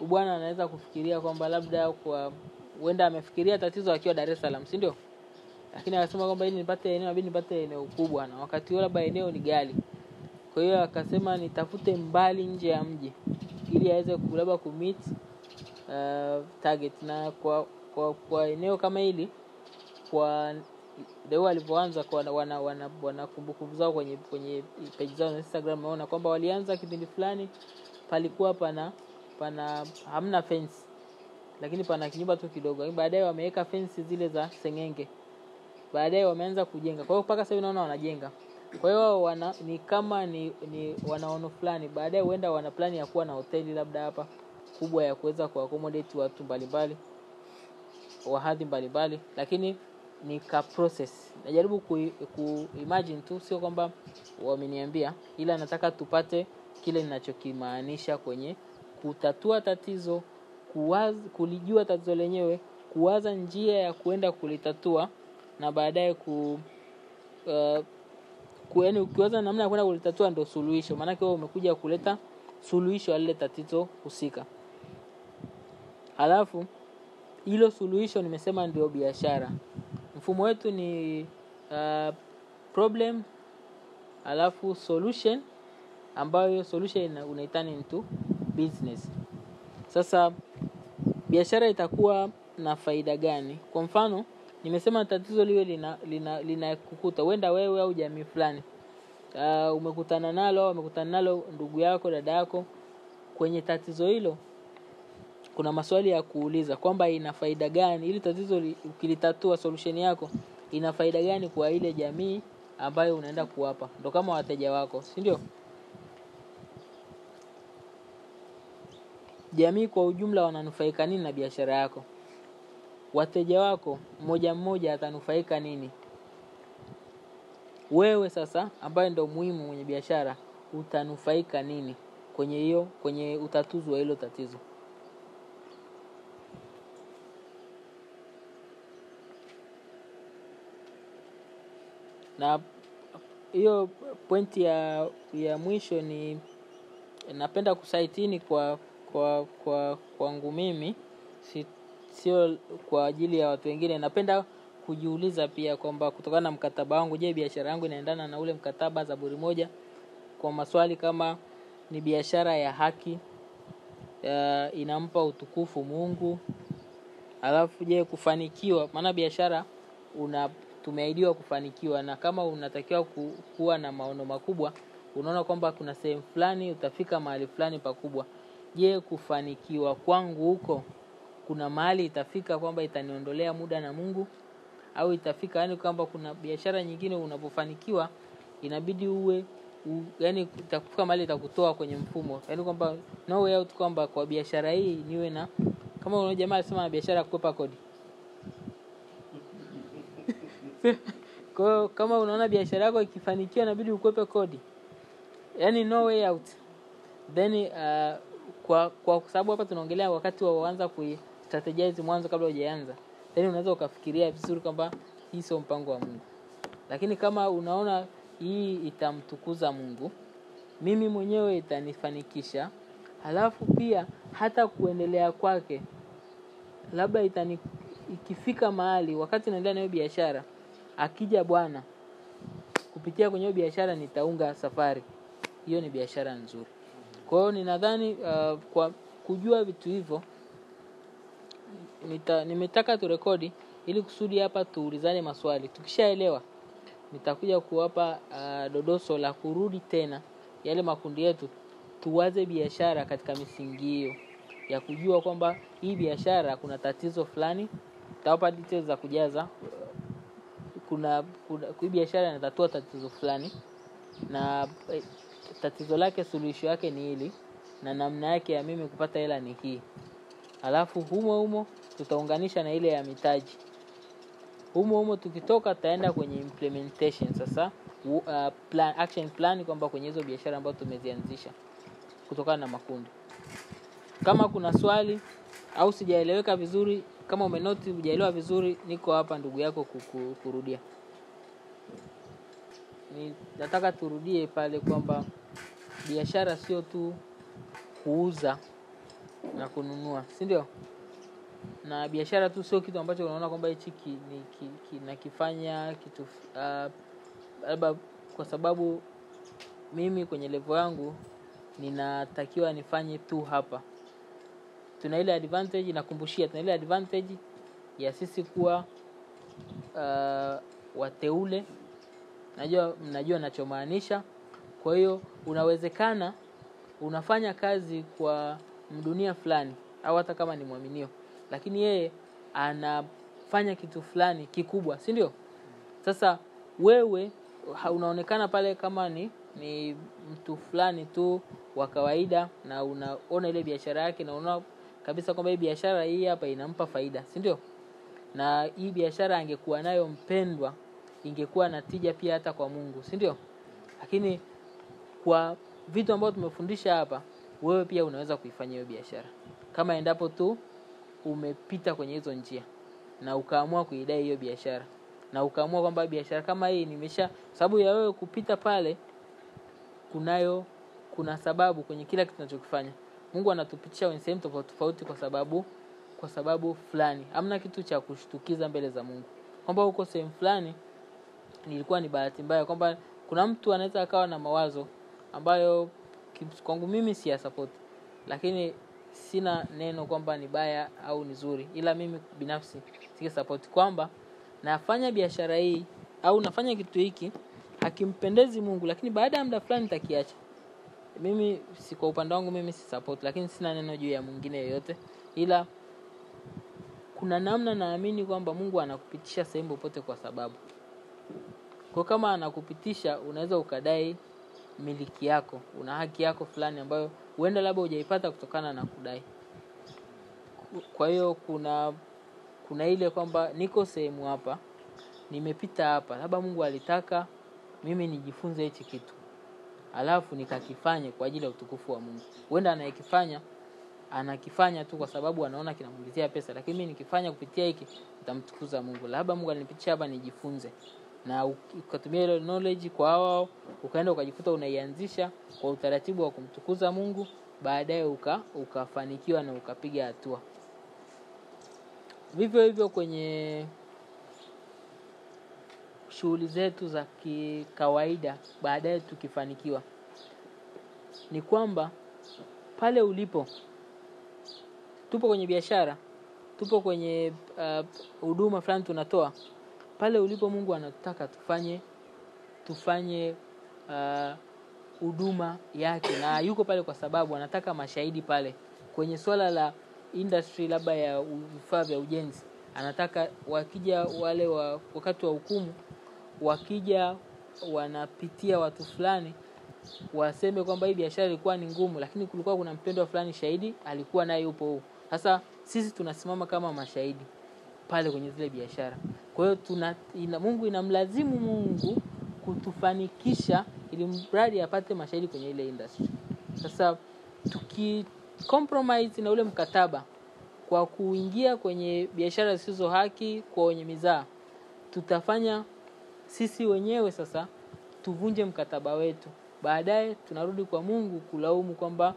bwana anaweza kufikiria kwamba labda huenda amefikiria tatizo akiwa Dar es Salaam, si ndio? Lakini akasema kwamba ili nipate eneo kubwa, na wakati huo labda eneo ni ghali. Kwa hiyo akasema nitafute mbali nje ya mji ili aweze labda kumeet target. Na kwa eneo kama hili, kwa leo alipoanza, kwa wana kumbukumbu zao kwenye page zao na Instagram, naona kwamba walianza kipindi fulani palikuwa pana hamna fence, lakini pana kinyumba tu kidogo. Baadaye wameweka fence zile za sengenge. Baadaye wameanza kujenga. Kwa hiyo mpaka sasa naona wanajenga. Kwa hiyo ni kama ni wanaono fulani. Baadaye huenda wana plani ya kuwa na hoteli labda hapa kubwa ya kuweza kuaccommodate watu mbalimbali wa hadhi mbalimbali, lakini ni ka process. Najaribu imagine tu, sio kwamba wameniambia, ila nataka tupate kile ninachokimaanisha kwenye kutatua tatizo, kulijua tatizo lenyewe, kuwaza njia ya kuenda kulitatua, na baadaye yaani ukiwaza namna ya kwenda kulitatua ndio suluhisho. Maana wewe umekuja kuleta suluhisho la tatizo husika. Halafu hilo suluhisho nimesema ndio biashara. Mfumo wetu ni problem, halafu solution, ambayo solution unaitani into business. Sasa biashara itakuwa na faida gani? Kwa mfano, nimesema tatizo liwe linakukuta wenda wewe au jamii fulani. Umekutana nalo ndugu yako, dada yako. Kwenye tatizo hilo kuna maswali ya kuuliza kwamba ina faida gani ili tatizo ukilitatua, solution yako ina faida gani kwa ile jamii ambayo unaenda kuwapa. Ndio kama wateja wako, si ndio? Jamii kwa ujumla wananufaika nini na biashara yako? Wateja wako mmoja atanufaika nini? Wewe sasa ambaye ndio muhimu mwenye biashara utanufaika nini kwenye utatuzi wa hilo tatizo? Na hiyo pointi ya mwisho ni napenda kusaitini kwangu mimi, sio kwa ajili ya watu wengine. Napenda kujiuliza pia kwamba kutokana na mkataba wangu, je, biashara yangu inaendana na ule mkataba Zaburi 1? Kwa maswali kama ni biashara ya haki, inampa utukufu Mungu. Alafu je, kufanikiwa, maana biashara tumeahidiwa kufanikiwa, na kama unatakiwa kuwa na maono makubwa, unaona kwamba kuna sehemu fulani utafika mahali fulani pakubwa. Je, kufanikiwa kwangu huko kuna mahali itafika kwamba itaniondolea muda na Mungu, au itafika yani kwamba kuna biashara nyingine unapofanikiwa inabidi yani itakufika mahali itakutoa kwenye mfumo, yani kwamba no way out, kwamba kwa biashara hii niwe na, kama una jamaa alisema na biashara kukwepa kodi. Kwa kama unaona biashara yako ikifanikiwa inabidi ukwepe kodi, yani no way out, then kwa sababu hapa tunaongelea wakati wa kuanza kustrategize mwanzo kabla hujaanza, then unaweza ukafikiria vizuri kwamba hii sio mpango wa Mungu. Lakini kama unaona hii itamtukuza Mungu, mimi mwenyewe itanifanikisha, halafu pia hata kuendelea kwake labda ikifika mahali wakati naendelea na hiyo biashara, akija Bwana kupitia kwenye hiyo biashara nitaunga safari, hiyo ni biashara nzuri. Kwa hiyo ninadhani kwa kujua vitu hivyo, nimetaka turekodi ili kusudi hapa tuulizane maswali. Tukishaelewa nitakuja kuwapa dodoso la kurudi tena yale makundi yetu, tuwaze biashara katika misingi hiyo ya kujua kwamba hii biashara kuna tatizo fulani Nitawapa details za kujaza. Kuna hii biashara inatatua tatizo fulani, na tatizo lake, suluhisho yake ni hili, na namna yake ya mimi kupata hela ni hii. Alafu humo tutaunganisha na ile ya mitaji. Humo tukitoka taenda kwenye implementation sasa, action plan, kwamba kwenye hizo biashara ambazo tumezianzisha kutokana na makundi. Kama kuna swali au sijaeleweka vizuri, kama umenoti hujaelewa vizuri, niko hapa ndugu yako kurudia. Nataka turudie pale kwamba biashara sio tu kuuza na kununua, si ndio? Na biashara tu sio kitu ambacho unaona kwamba hichi kinakifanya kitu labda kwa sababu mimi kwenye level yangu ninatakiwa nifanye tu hapa. Tuna ile advantage, nakumbushia, tuna ile advantage ya sisi kuwa wateule. Mnajua ninachomaanisha. Kwa hiyo unawezekana unafanya kazi kwa mdunia fulani au hata kama ni mwaminio, lakini yeye anafanya kitu fulani kikubwa, si ndio? Sasa wewe unaonekana pale kama ni mtu fulani tu wa kawaida, na unaona ile biashara yake na unaona kabisa kwamba hii biashara hii hapa inampa faida, si ndio? Na hii biashara angekuwa nayo mpendwa, ingekuwa na tija pia hata kwa Mungu, si ndio? Lakini kwa vitu ambavyo tumefundisha hapa, wewe pia unaweza kuifanya hiyo biashara, kama endapo tu umepita kwenye hizo njia na ukaamua kuidai hiyo biashara, na ukaamua kwamba biashara kama hii sababu ya wewe kupita pale, kuna sababu kwenye kila kitu tunachokifanya. Mungu anatupitisha kwenye sehemu tofauti kwa sababu fulani. Hamna kitu cha kushtukiza mbele za Mungu kwamba uko sehemu fulani nilikuwa ni bahati mbaya, kwamba kuna mtu anaweza akawa na mawazo ambayo kwangu mimi si ya support, lakini sina neno kwamba ni baya au ni nzuri, ila mimi binafsi sike support kwamba nafanya biashara hii au nafanya kitu hiki hakimpendezi Mungu, lakini baada ya muda fulani nitakiacha. Mimi si, kwa upande wangu mimi si support, lakini sina neno juu ya mwingine yoyote, ila kuna namna naamini kwamba Mungu anakupitisha sehemu popote kwa sababu. Kwa kama anakupitisha, unaweza ukadai miliki yako, una haki yako fulani ambayo huenda labda hujaipata kutokana na kudai. Kwa hiyo kuna ile kwamba niko sehemu hapa, nimepita hapa, labda Mungu alitaka mimi nijifunze hichi kitu, alafu nikakifanye kwa ajili ya utukufu wa Mungu. Huenda anakifanya tu kwa sababu anaona kinamuingizia pesa, lakini mimi nikifanya kupitia hiki nitamtukuza Mungu. Labda Mungu alinipitisha hapa nijifunze, na ukatumia ile knowledge kwa wao, ukaenda ukajikuta unaianzisha kwa utaratibu wa kumtukuza Mungu, baadaye ukafanikiwa na ukapiga hatua. Vivyo hivyo kwenye shughuli zetu za kikawaida, baadaye tukifanikiwa, ni kwamba pale ulipo, tupo kwenye biashara, tupo kwenye huduma fulani tunatoa, pale ulipo Mungu anataka tufanye huduma yake, na yuko pale kwa sababu anataka mashahidi pale kwenye swala la industry labda ya vifaa vya ujenzi. Anataka wakija wale wakati wa hukumu, wakija wanapitia watu fulani, waseme kwamba hii biashara ilikuwa ni ngumu, lakini kulikuwa kuna mpendwa fulani shahidi alikuwa naye yupo huko. Sasa sisi tunasimama kama mashahidi pale kwenye zile biashara. Kwa hiyo Mungu inamlazimu Mungu kutufanikisha ili mradi apate mashahidi kwenye ile industry. Sasa compromise na ule mkataba kwa kuingia kwenye biashara zisizo haki, kwa wenye mizaa, tutafanya sisi wenyewe sasa tuvunje mkataba wetu. Baadaye tunarudi kwa Mungu kulaumu kwamba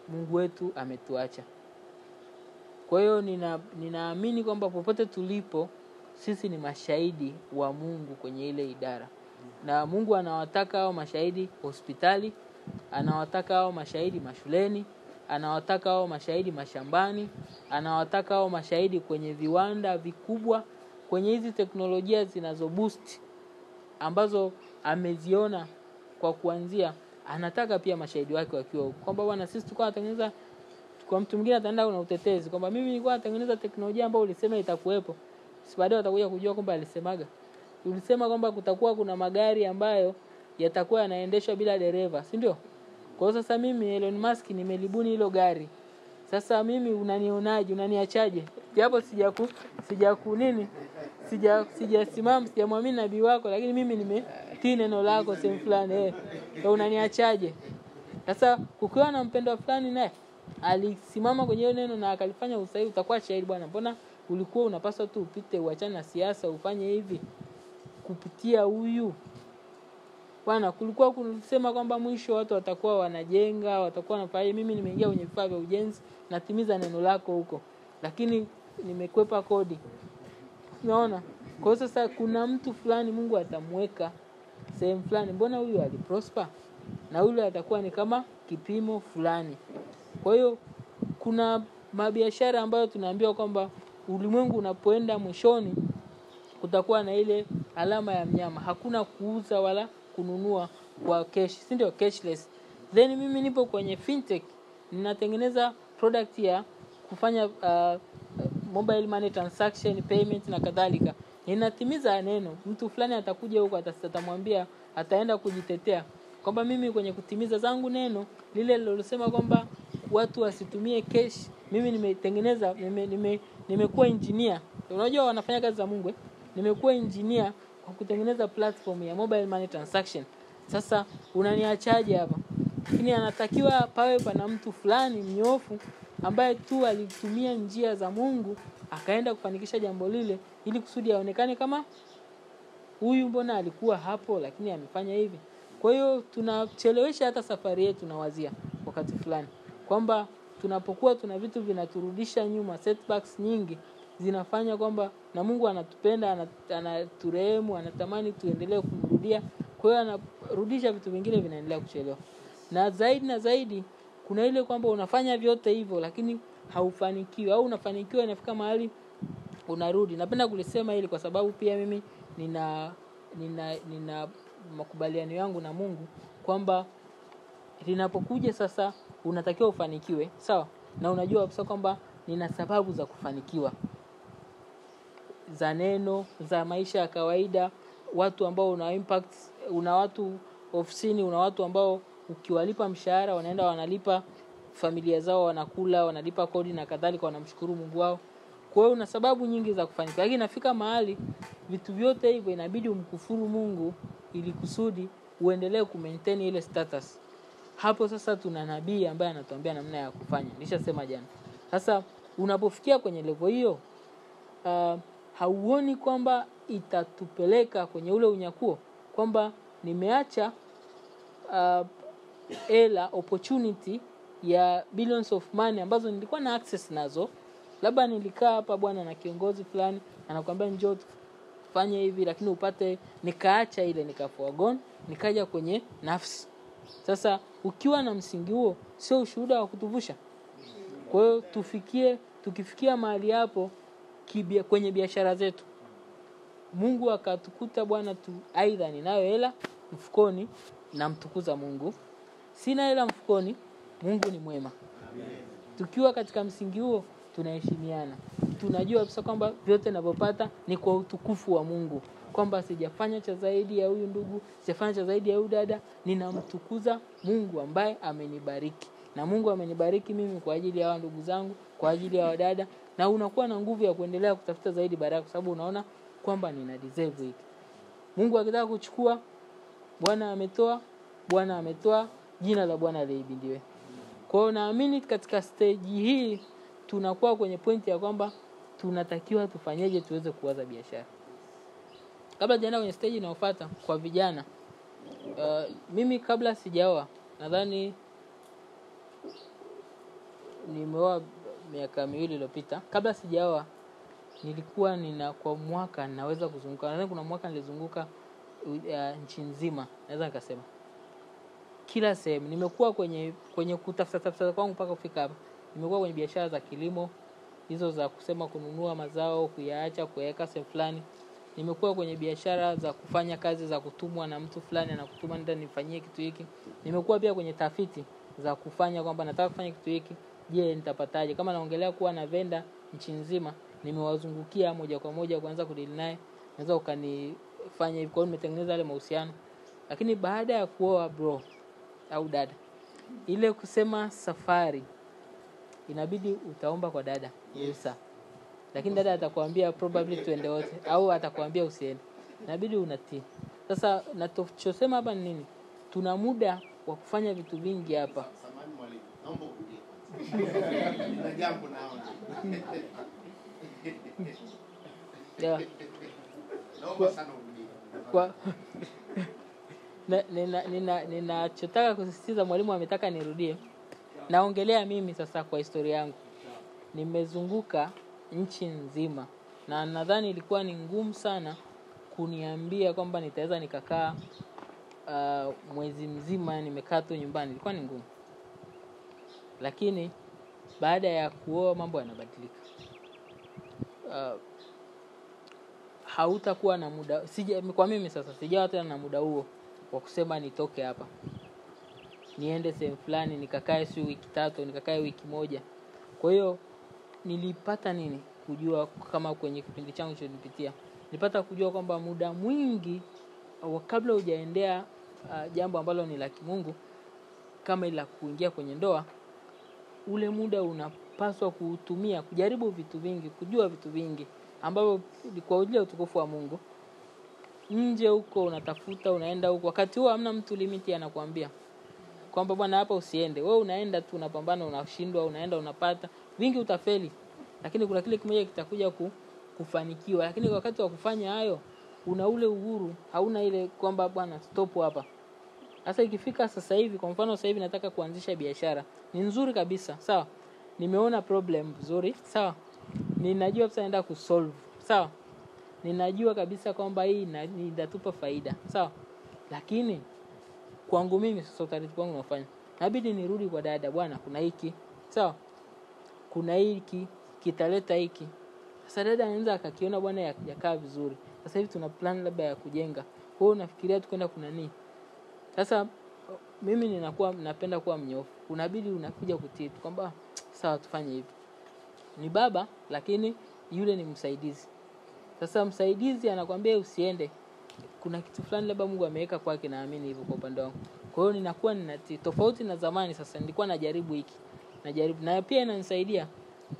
Mungu wetu ametuacha. Kwa hiyo ninaamini kwamba popote tulipo sisi ni mashahidi wa Mungu kwenye ile idara. Na Mungu anawataka hao mashahidi hospitali, anawataka hao mashahidi mashuleni, anawataka hao mashahidi mashambani, anawataka hao mashahidi kwenye viwanda vikubwa, kwenye hizi teknolojia zinazo boost ambazo ameziona kwa kuanzia. Anataka pia mashahidi wake wakiwa huko, kwamba bwana sisi tulikuwa tunatengeneza kwa mtu mwingine ataenda kuna utetezi kwamba mimi nilikuwa natengeneza teknolojia ambayo ulisema itakuwepo. Si baadaye watakuja kujua kwamba alisemaga. Ulisema kwamba kutakuwa kuna magari ambayo yatakuwa yanaendeshwa bila dereva, si ndio? Kwa hiyo sasa mimi Elon Musk nimelibuni hilo gari. Sasa mimi unanionaje? Unaniachaje? Japo sijasimama, sijamwamini nabii wako, lakini mimi nimetii neno lako sehemu fulani. So unaniachaje? Sasa ukiwa na mpendwa fulani naye alisimama kwenye hiyo neno na akalifanya usahihi, utakuwa shahidi, bwana, mbona ulikuwa unapaswa tu upite, uachane na siasa, ufanye hivi kupitia huyu. Bwana, kulikuwa kunasema kwamba mwisho watu watakuwa wanajenga, watakuwa wanafanya. Mimi nimeingia kwenye vifaa vya ujenzi, natimiza neno lako huko, lakini nimekwepa kodi. Unaona? Kwa hiyo sasa kuna mtu fulani Mungu atamweka sehemu fulani, mbona huyu aliprosper na yule atakuwa ni kama kipimo fulani. Kwa hiyo kuna mabiashara ambayo tunaambiwa kwamba ulimwengu unapoenda mwishoni kutakuwa na ile alama ya mnyama, hakuna kuuza wala kununua kwa cash, si ndio? Cashless. Then mimi nipo kwenye fintech, ninatengeneza product ya kufanya mobile money transaction, payment na kadhalika. Ninatimiza neno. Mtu fulani atakuja huko atamwambia, ataenda kujitetea kwamba mimi kwenye kutimiza zangu neno lile lilosema kwamba watu wasitumie cash, mimi nimetengeneza, nimekuwa engineer. Unajua wanafanya kazi za Mungu, nimekuwa engineer kwa kutengeneza platform ya mobile money transaction. Sasa unaniachaje hapa? Lakini anatakiwa pawe pana mtu fulani mnyofu ambaye tu alitumia njia za Mungu akaenda kufanikisha jambo lile ili kusudi aonekane kama huyu, mbona alikuwa hapo lakini amefanya hivi. Kwa hiyo tunachelewesha hata safari yetu, nawazia wakati fulani kwamba tunapokuwa tuna vitu vinaturudisha nyuma, setbacks nyingi zinafanya kwamba na Mungu anatupenda, anaturehemu, anatamani tuendelee kumrudia. Kwa hiyo anarudisha vitu vingine vinaendelea kuchelewa. Na zaidi kuna ile kwamba unafanya vyote hivyo lakini haufanikiwi, au unafanikiwa inafika mahali unarudi. Napenda kulisema hili kwa sababu pia mimi nina makubaliano yangu na Mungu kwamba linapokuja sasa unatakiwa ufanikiwe, sawa? Na unajua kabisa kwamba nina sababu za kufanikiwa, za neno, za maisha ya kawaida, watu ambao una impact, una watu ofisini, una watu ambao ukiwalipa mshahara wanaenda wanalipa familia zao, wanakula, wanalipa kodi na kadhalika, wanamshukuru Mungu wao. Kwa hiyo una sababu nyingi za kufanikiwa. Lakini nafika mahali vitu vyote hivyo inabidi umkufuru Mungu ili kusudi uendelee kumaintain ile status. Hapo sasa tuna nabii ambaye anatuambia namna ya kufanya. Nilishasema jana. Sasa unapofikia kwenye level hiyo, hauoni kwamba itatupeleka kwenye ule unyakuo, kwamba nimeacha opportunity ya billions of money ambazo nilikuwa na access nazo. Labda nilikaa hapa bwana na kiongozi fulani anakuambia njoo tufanye hivi, lakini upate, nikaacha ile, nikaforgone, nikaja kwenye nafsi. Sasa ukiwa na msingi huo sio ushuhuda wa kutuvusha. Kwa hiyo tukifikia mahali hapo kwenye biashara zetu, Mungu akatukuta bwana tu, aidha ninayo hela mfukoni na mtukuza Mungu, sina hela mfukoni, Mungu ni mwema. Tukiwa katika msingi huo tunaheshimiana. Tunajua kabisa kwamba vyote ninavyopata ni kwa utukufu wa Mungu, kwamba sijafanya cha zaidi ya huyu ndugu, sijafanya cha zaidi ya huyu dada, ninamtukuza Mungu ambaye amenibariki. Na Mungu amenibariki mimi kwa ajili ya ndugu zangu, kwa ajili ya wadada, na unakuwa na nguvu ya kuendelea kutafuta zaidi baraka kwa sababu unaona kwamba nina deserve hiki. Mungu akitaka kuchukua, Bwana ametoa, jina la Bwana liibidiwe. Kwa hiyo naamini katika stage hii tunakuwa kwenye pointi ya kwamba tunatakiwa tufanyeje tuweze kuanza biashara. Kabla jana kwenye stage inayofuata kwa vijana, mimi kabla sijaoa, nadhani nimeoa miaka 2 iliyopita. Kabla sijaoa nilikuwa kwa mwaka naweza kuzunguka. Nadhani kuna mwaka nilizunguka nchi nzima, naweza nikasema. Kila sehemu nimekuwa kwenye kutafuta kwangu mpaka kufika hapa. Nimekuwa kwenye biashara za kilimo, hizo za kusema kununua mazao, kuyaacha, kuweka sehemu fulani. Nimekuwa kwenye biashara za kufanya kazi za kutumwa na mtu fulani anakutuma nenda nifanyie kitu hiki. Nimekuwa pia kwenye tafiti za kufanya kwamba nataka kufanya kitu hiki, je, nitapataje? Kama naongelea kuwa na vendor nchi nzima, nimewazungukia moja kwa moja kuanza kudili naye, naweza ukanifanya hivi, kwa hiyo nimetengeneza yale mahusiano. Lakini baada ya kuoa bro au dada, ile kusema safari inabidi utaomba kwa dada ruhusa. Lakini dada atakwambia probably tuende wote au atakwambia usiende. Inabidi unatii. Sasa nachosema hapa ni nini? Tuna muda wa kufanya vitu vingi hapa. Samahani mwalimu, naomba urudie. Nina jambo naona. Yeah. Naomba sana urudie. Kwa ninachotaka kusisitiza, mwalimu ametaka nirudie. Naongelea mimi sasa kwa historia yangu. Nimezunguka nchi nzima na nadhani ilikuwa ni ngumu sana kuniambia kwamba nitaweza nikakaa mwezi mzima nimekaa tu nyumbani. Ilikuwa ni ngumu. Lakini baada ya kuoa mambo yanabadilika. Hautakuwa na muda, kwa mimi sasa sijawa tena na muda huo wa kusema nitoke hapa niende sehemu fulani nikakae si wiki 3, nikakae wiki 1. Kwa hiyo nilipata nini kujua, kama kwenye kipindi changu nilichopitia, nilipata kujua kwamba muda mwingi kabla hujaendea jambo ambalo ni la kimungu kama ila kuingia kwenye ndoa, ule muda unapaswa kuutumia kujaribu vitu vingi, kujua vitu vingi ambavyo kwa ajili ya utukufu wa Mungu. Nje huko unatafuta, unaenda huko, wakati huo hamna mtu limiti anakuambia kwamba bwana hapa usiende. Wewe unaenda tu, unapambana, unashindwa, unaenda unapata, vingi utafeli. Lakini kuna kile kimoja kitakuja kufanikiwa. Lakini wakati wa kufanya hayo una ule uhuru, hauna ile kwamba bwana stop hapa. Sasa ikifika sasa hivi, kwa mfano sasa hivi nataka kuanzisha biashara. Ni nzuri kabisa, sawa? Nimeona problem nzuri, sawa? Ninajua sasa naenda kusolve, sawa? Ninajua kabisa kwamba hii inatupa faida, sawa? Lakini kwangu mimi sasa utaratibu wangu unafanya, inabidi nirudi kwa dada, bwana kuna hiki, sawa? Kuna hiki kitaleta hiki. Sasa dada anaanza akakiona bwana yakaa vizuri. Sasa hivi tuna plan labda ya kujenga. Kwa hiyo nafikiria tukwenda kuna nini. Sasa mimi napenda kuwa mnyofu. Unabidi unakuja kutii kwamba sawa tufanye hivi. Ni baba lakini yule ni msaidizi. Sasa msaidizi anakuambia usiende, kuna kitu fulani labda Mungu ameweka kwake, naamini hivyo kwa upande wangu. Kwa hiyo ninakuwa ninatii. Tofauti na zamani, sasa nilikuwa najaribu hiki, najaribu na pia inanisaidia.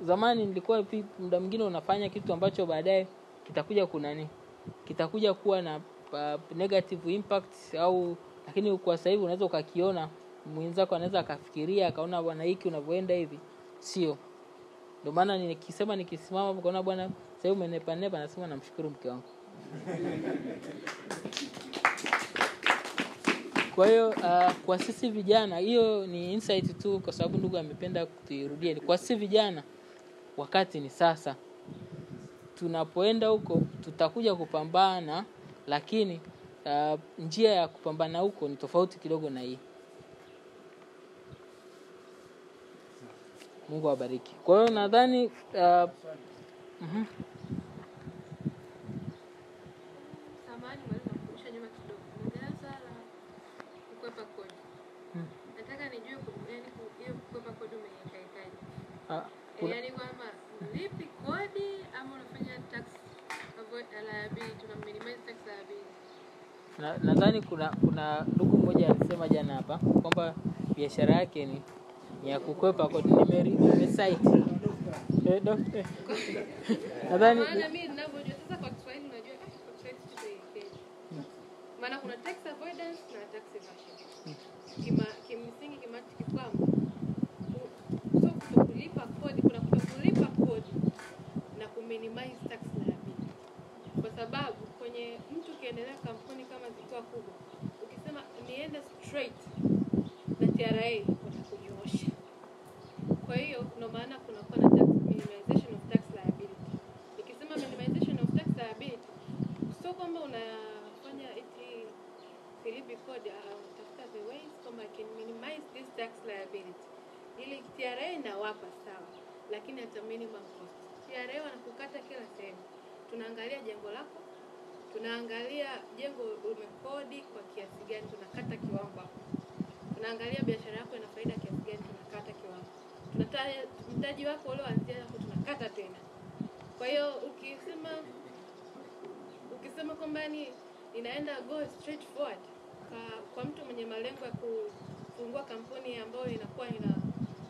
Zamani nilikuwa muda mwingine unafanya kitu ambacho baadaye kitakuja kitakuja kuwa na negative impact au, lakini kwa sasa hivi unaweza ukakiona, mwenzako anaweza akafikiria akaona bwana hiki unavyoenda hivi sio. Ndio maana nikisimama hapo kaona bwana sasa umenepa nasema namshukuru mke wangu. Kwa hiyo kwa sisi vijana, hiyo ni insight tu kwa sababu ndugu amependa kuirudia. Ni kwa sisi vijana wakati ni sasa. Tunapoenda huko tutakuja kupambana, lakini njia ya kupambana huko ni tofauti kidogo na hii. Mungu awabariki. Kwa hiyo nadhani Samahani mwalimu, nakurudisha nyuma kidogo. Ndio sala kukwepa kodi. Nataka nijue hiyo kukwepa kodi umeikaikaje. Yaani kwamba lipi kodi ama unafanya tax liability, tuna minimize tax liability. Nadhani kuna ndugu mmoja alisema jana hapa kwamba biashara yake ni ya kukwepa kodi. Nimesite. Nadhani maana mimi ninavyojua sasa kwa Kiswahili unajua kwa Kiswahili tunaikeje. Maana kuna tax avoidance na tax evasion. Kimsingi kimantiki kwamba sio kulipa kodi, kuna kulipa kodi na kuminimize tax liability. Kwa sababu kwenye mtu kiendelea kampuni kama zikiwa kubwa, ukisema niende straight na TRA watakunyoosha. Kwa hiyo kuna maana kunakuwa na tax minimization of tax liability. Nikisema minimization of tax liability, sio kwamba unafanya eti silipi kodi, utafuta the ways kama I can minimize this tax liability. Ili TRA inawapa sawa, lakini at a minimum cost. TRA wanakukata kila sehemu. Tunaangalia jengo lako, tunaangalia jengo umekodi kwa kiasi gani, tunakata kiwango hapo. Tunaangalia biashara yako ina faida kiasi gani, tunakata kiwango. mtaji wako ulioanzia hapo tunakata tena. Kwa hiyo ukisema kwamba ni inaenda go straight forward kwa mtu mwenye malengo ya kufungua kampuni ambayo inakuwa ina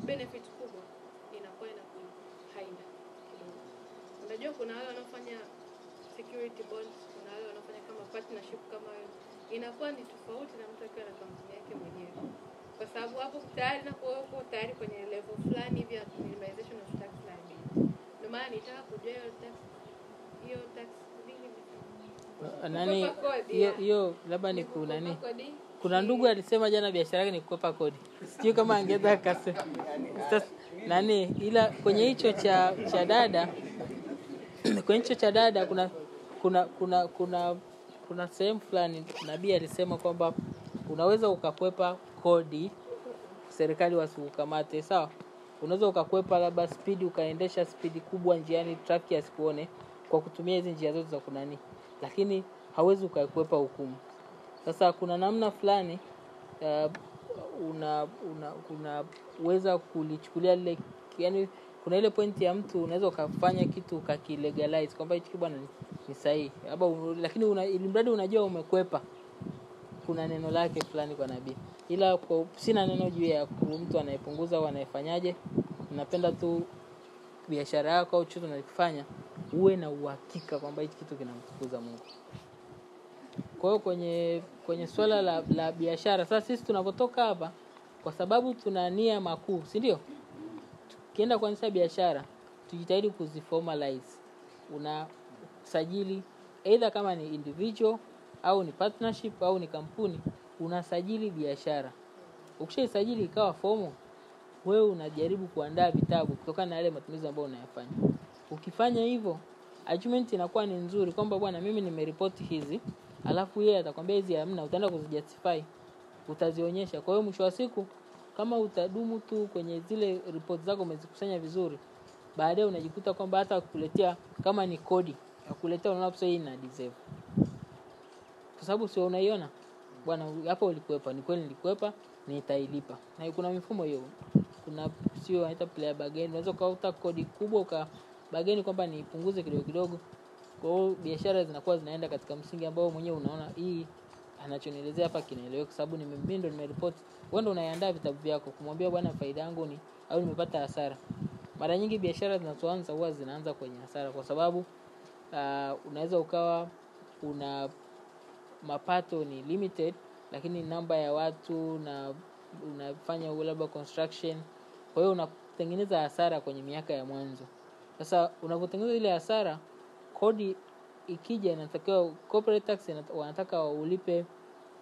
benefit kubwa, inakuwa haina kidogo. Unajua kuna wale wanaofanya security bonds, kuna wale wanafanya kama partnership kama hiyo. Inakuwa ni tofauti na mtu akiwa na kampuni yake mwenyewe. Kwa sababu hapo tayari na kwa huko tayari kwenye level fulani hivi ya minimization of tax liability. Ndio maana nitaka kujua hiyo tax nani hiyo labda ni kuna ndugu alisema jana biashara yake ni kukwepa kodi. Sijui kama angeza akasema nani, ila kwenye hicho cha dada kwenye hicho cha dada kuna sehemu fulani nabii alisema kwamba unaweza ukakwepa kodi serikali wasikukamate, sawa? Unaweza ukakwepa labda speed, ukaendesha speed kubwa njiani traffic asikuone kwa kutumia hizo njia zote za kunani, lakini hauwezi ukakwepa hukumu. Sasa kuna namna fulani unaweza kulichukulia ile, yani kuna ile point ya mtu unaweza ukafanya kitu ukakilegalize kwamba hicho bwana ni sahihi, lakini ili mradi unajua umekwepa, kuna neno lake fulani kwa nabii. Ila sina neno juu ya mtu anayepunguza au anayefanyaje. Napenda tu biashara yako au chochote unachofanya uwe na uhakika kwamba hichi kitu kinamtukuza Mungu. Kwa hiyo kwenye swala la biashara, sasa sisi tunapotoka hapa kwa sababu tuna nia makuu, si ndio? Tukienda kuanzisha biashara, tujitahidi kuziformalize. Unasajili either kama ni individual au ni partnership au ni kampuni, unasajili biashara. Ukishasajili ikawa fomu, wewe unajaribu kuandaa vitabu kutokana na yale matumizi ambayo unayafanya. Ukifanya hivyo, argument inakuwa ni nzuri kwamba bwana mimi nimeripoti hizi, alafu yeye atakwambia hizi hamna, utaenda kuzijustify, utazionyesha. Kwa hiyo mwisho wa siku kama utadumu tu kwenye zile report zako umezikusanya vizuri, baadaye unajikuta kwamba hata kukuletea kama ni kodi, akuletea unaona hii ina deserve. Kwa sababu sio unaiona bwana hapo ulikwepa, ni kweli nilikwepa, nitailipa. Na kuna mifumo hiyo. Kuna sio inaita player bargain, unaweza kuuta kodi kubwa ukabageni kwamba nipunguze kidogo kidogo. Kwa hiyo biashara zinakuwa zinaenda katika msingi ambao mwenyewe unaona hii anachonielezea hapa kinaeleweka, kwa sababu mimi ndo nimeripoti. Wewe ndo unaandaa vitabu vyako kumwambia bwana faida yangu ni au nimepata hasara. Mara nyingi biashara zinazoanza huwa zinaanza kwenye hasara kwa sababu unaweza ukawa una mapato ni limited, lakini namba ya watu na unafanya labda construction, kwa hiyo unatengeneza hasara kwenye miaka ya mwanzo. Sasa unapotengeneza ile hasara, kodi ikija inatakiwa corporate tax wanataka ulipe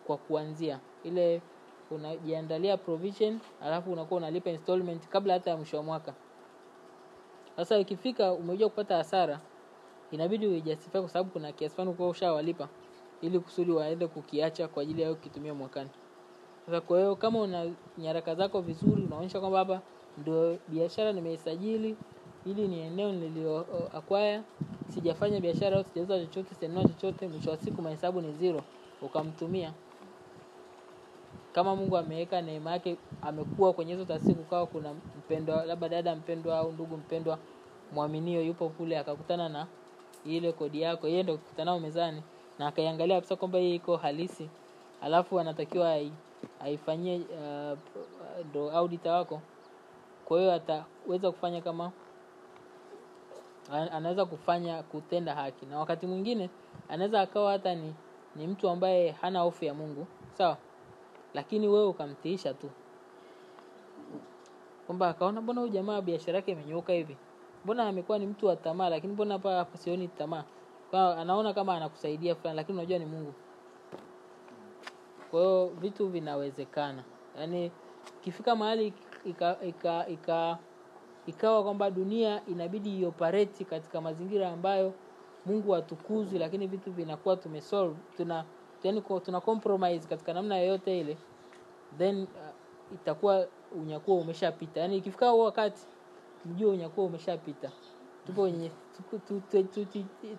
kwa kuanzia ile, unajiandalia provision alafu unakuwa unalipa installment kabla hata ya mwisho wa mwaka. Sasa ikifika umejua kupata hasara, inabidi ujustify kwa sababu kuna kiasi fulani uko ushawalipa ili kusudi waende kukiacha kwa ajili ya kukitumia mwakani. Sasa kwa hiyo kama una nyaraka zako vizuri, unaonyesha kwamba hapa ndio biashara nimeisajili, ili ni eneo nililo acquire, sijafanya biashara au sijauza chochote, sijanunua chochote, mwisho wa siku mahesabu ni zero, ukamtumia. Kama Mungu ameweka neema yake, amekuwa kwenye hizo tasiku, kwa kuna mpendwa labda dada mpendwa au ndugu mpendwa muaminio yupo kule, akakutana na ile kodi yako, yeye ndio kukutana nao mezani na akaiangalia kabisa kwamba hii iko halisi, alafu anatakiwa aifanyie ndo auditor wako. Kwa hiyo ataweza kufanya kama anaweza kufanya kutenda haki. Na wakati mwingine anaweza akawa hata ni mtu ambaye hana hofu ya Mungu, sawa? Lakini wewe ukamtiisha tu, kwamba akaona mbona huyu jamaa biashara yake imenyooka hivi, mbona amekuwa ni mtu wa tamaa, lakini mbona hapa sioni tamaa. Kwa anaona kama anakusaidia fulani, lakini unajua ni Mungu. Kwa hiyo vitu vinawezekana. Yaani kifika mahali ikawa kwamba dunia inabidi ioperate katika mazingira ambayo Mungu atukuzwe, lakini vitu vinakuwa tumesolve, tuna compromise katika namna yoyote ile, then itakuwa unyakuo umeshapita. Yaani ikifika huo wakati mjue unyakuo umeshapita. Tupo wenye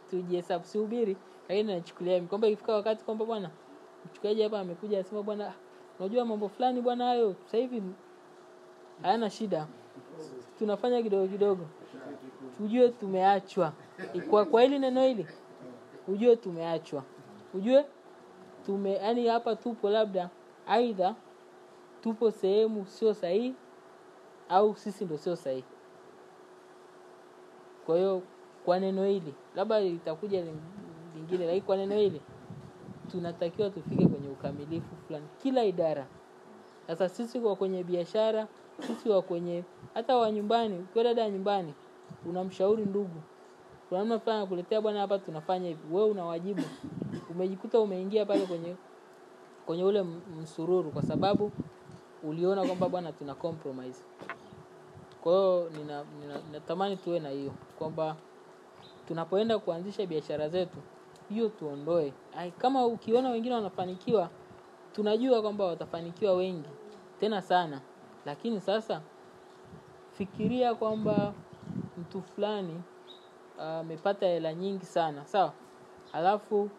tujihesabu subiri, lakini nachukulia kwamba ikifika wakati kwamba bwana mchukaji hapa amekuja asema bwana unajua mambo fulani bwana hayo sasa hivi hayana shida, tunafanya kidogo kidogo, ujue tumeachwa. Kwa hili neno hili ujue tumeachwa, ujue yani hapa tupo labda aidha tupo sehemu sio sahihi au sisi ndio sio sahihi. Kwa hiyo kwa neno hili labda litakuja lingine, lakini kwa neno hili tunatakiwa tufike kwenye ukamilifu fulani kila idara. Sasa sisi kwa kwenye biashara, sisi wa kwenye hata wa nyumbani, ukiwa dada nyumbani unamshauri ndugu, kuna namna fulani kuletea bwana hapa tunafanya hivi, wewe unawajibu. Umejikuta umeingia pale kwenye ule msururu kwa sababu uliona kwamba bwana tuna compromise. Kwa hiyo ninatamani tuwe na hiyo kwamba tunapoenda kuanzisha biashara zetu hiyo tuondoe. Kama ukiona wengine wanafanikiwa, tunajua kwamba watafanikiwa wengi tena sana, lakini sasa fikiria kwamba mtu fulani amepata hela nyingi sana, sawa? Alafu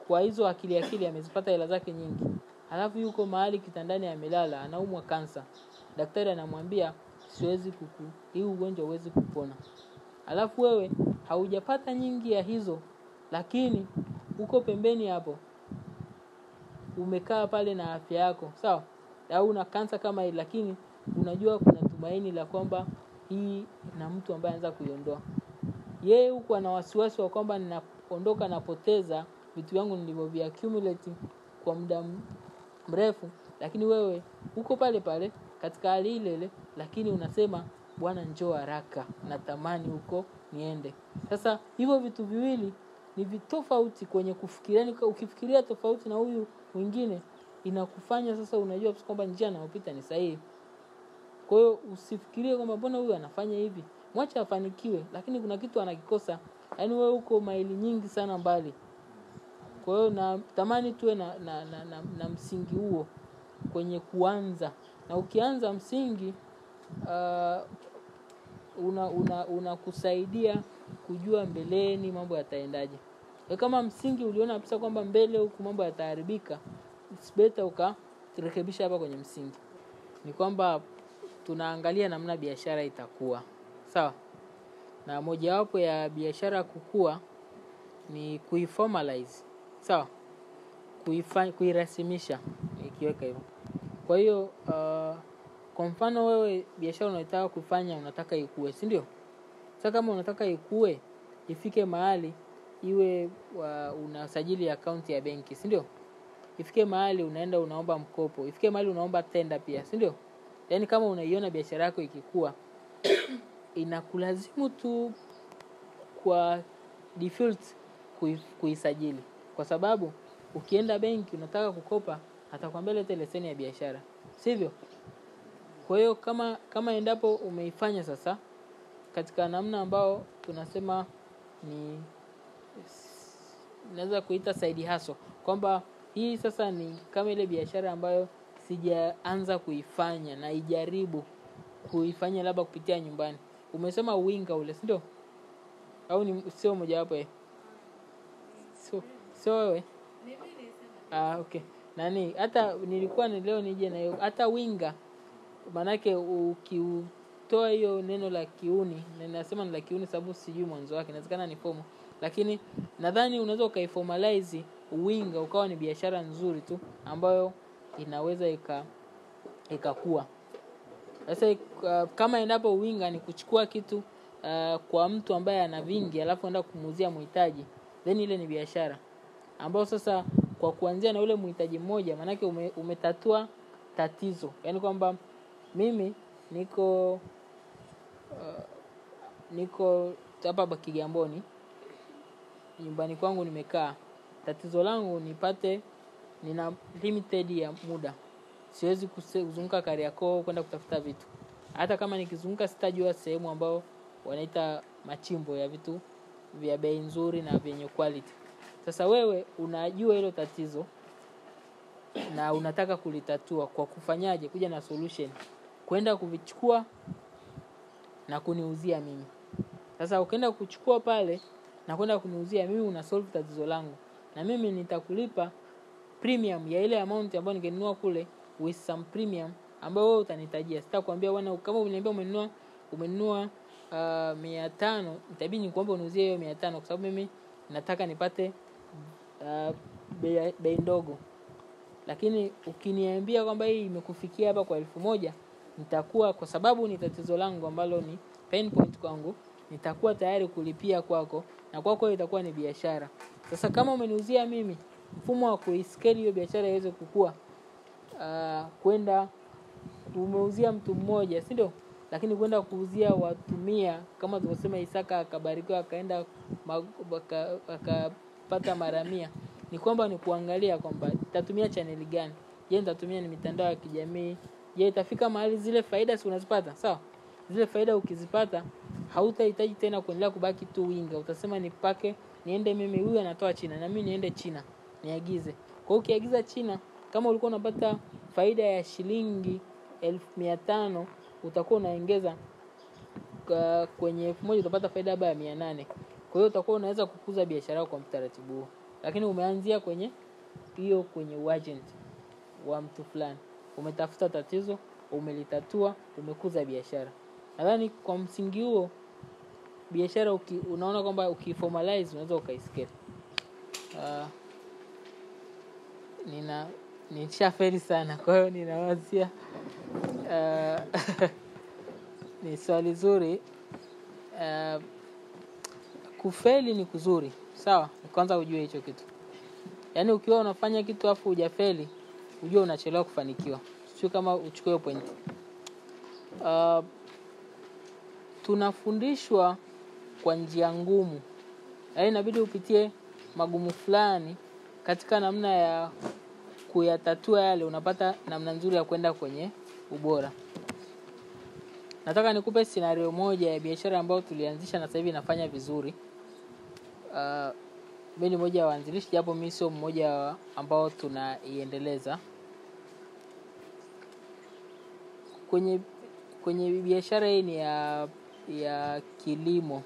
kwa hizo akili amezipata hela zake nyingi. Alafu yuko mahali kitandani amelala, anaumwa kansa. Daktari anamwambia siwezi hii ugonjwa huwezi kupona. Alafu wewe haujapata nyingi ya hizo, lakini uko pembeni hapo umekaa pale na afya yako, sawa? Au una kansa kama hii, lakini unajua kuna tumaini la kwamba hii na mtu ambaye anaweza kuiondoa. Yeye huko ana wasiwasi wa kwamba ninaondoka napoteza vitu vyangu nilivyo accumulate kwa muda mrefu, lakini wewe uko pale pale katika hali ile, lakini unasema bwana njoo haraka, natamani huko niende. Sasa hivyo vitu viwili ni vitofauti kwenye kufikiria. Ukifikiria tofauti na huyu mwingine inakufanya sasa unajua kwamba njia anayopita ni sahihi. Kwa hiyo usifikirie kwamba mbona huyu anafanya hivi, mwacha afanikiwe, lakini kuna kitu anakikosa. Yaani wewe uko maili nyingi sana mbali. Kwa hiyo natamani tuwe na msingi huo kwenye kuanza. Na ukianza msingi unakusaidia kujua mbeleni mambo yataendaje. Kama msingi uliona kabisa kwamba mbele huku mambo yataharibika, it's better ukarekebisha hapa kwenye msingi. Ni kwamba tunaangalia namna biashara itakuwa, sawa? Na mojawapo ya biashara kukua ni kuiformalize, sawa? Kuirasimisha, ikiweka hivyo. Kwa hiyo kwa mfano wewe biashara unataka kufanya, unataka ikue, si ndio? Sasa kama unataka ikue, ifike mahali iwe unasajili account ya benki, si ndio? Ifike mahali unaenda unaomba mkopo, ifike mahali unaomba tenda pia, si ndio? Yaani kama unaiona biashara yako ikikua, inakulazimu tu kwa default kuisajili. Kwa sababu ukienda benki unataka kukopa, atakwambia leta leseni ya biashara, sivyo? Kwa hiyo kama endapo umeifanya sasa katika namna ambao tunasema ni naweza kuita side hustle, kwamba hii sasa ni kama ile biashara ambayo sijaanza kuifanya na ijaribu kuifanya labda kupitia nyumbani. Umesema winga ule, si ndio? Au ni sio moja wapo sio wewe? Okay. Hata nilikuwa leo nije na hiyo hata winga, manake ukitoa hiyo neno la kiuni, na ninasema ni la kiuni sababu sijui mwanzo wake, inawezekana ni fomo, lakini nadhani unaweza ukaiformalize winga ukawa ni biashara nzuri tu ambayo inaweza ikakua. Sasa kama endapo winga ni kuchukua kitu kwa mtu ambaye ana vingi alafu enda kumuuzia mhitaji, then ile ni biashara ambayo sasa kwa kuanzia na ule mhitaji mmoja, manake umetatua tatizo. Yaani kwamba mimi niko hapa Kigamboni, nyumbani kwangu nimekaa. Tatizo langu nina limited ya muda. Siwezi kuzunguka Kariakoo kwenda kutafuta vitu. Hata kama nikizunguka sitajua sehemu ambao wanaita machimbo ya vitu vya bei nzuri na vyenye quality. Sasa wewe unajua hilo tatizo na unataka kulitatua kwa kufanyaje? Kuja na solution, kwenda kuvichukua na kuniuzia mimi. Sasa ukienda kuchukua pale na kwenda kuniuzia mimi, una solve tatizo langu, na mimi nitakulipa premium ya ile amount ambayo ningenunua kule, with some premium ambayo wewe utanitajia. Sitakwambia bwana kama uliniambia umenunua umenunua 500, itabidi nikuombe uniuzie hiyo 500 kwa sababu mimi nataka nipate bei ndogo. Lakini ukiniambia kwamba hii imekufikia hapa kwa 1000, nitakuwa, kwa sababu ni tatizo langu ambalo ni pain point kwangu, nitakuwa tayari kulipia kwako, na kwako itakuwa ni biashara. Sasa kama umeniuzia mimi, mfumo wa kuiscale hiyo biashara iweze kukua, kwenda umeuzia mtu mmoja, si ndio? Lakini kwenda kuuzia watu 100, kama tulivyosema Isaka akabarikiwa akaenda akapata mara 100, ni kwamba ni kuangalia kwamba nitatumia channel gani. Je, nitatumia ni mitandao ya kijamii? Je, itafika mahali zile faida si unazipata? Sawa? Zile faida ukizipata, hautahitaji tena kuendelea kubaki tu winga. Utasema nipake, niende mimi, huyu anatoa China na mimi niende China niagize. Kwa hiyo ukiagiza China, kama ulikuwa unapata faida ya shilingi 1500, utakuwa unaongeza kwenye 1000 utapata faida labda ya 800. Kwa hiyo utakuwa unaweza kukuza biashara yako kwa mtaratibu huo. Lakini umeanzia kwenye agent wa mtu fulani. Umetafuta tatizo, umelitatua, umekuza biashara. Nadhani kwa msingi huo biashara unaona kwamba ukiformalize unaweza ukaiscale. Nishafeli sana, kwa hiyo ninawazia ni swali zuri. Kufeli ni kuzuri, sawa? Kwanza ujue hicho kitu. Yaani ukiwa unafanya kitu afu hujafeli, ujue unachelewa kufanikiwa. Sio kama uchukue point. Tunafundishwa kwa njia ngumu. Yaani inabidi upitie magumu fulani katika namna ya kuyatatua yale, unapata namna nzuri ya kwenda kwenye ubora. Nataka nikupe scenario moja ya biashara ambayo tulianzisha na sasa hivi inafanya vizuri. Mimi ni mmoja wa waanzilishi, japo mimi sio mmoja ambao tunaiendeleza. Kwenye biashara hii ni ya kilimo.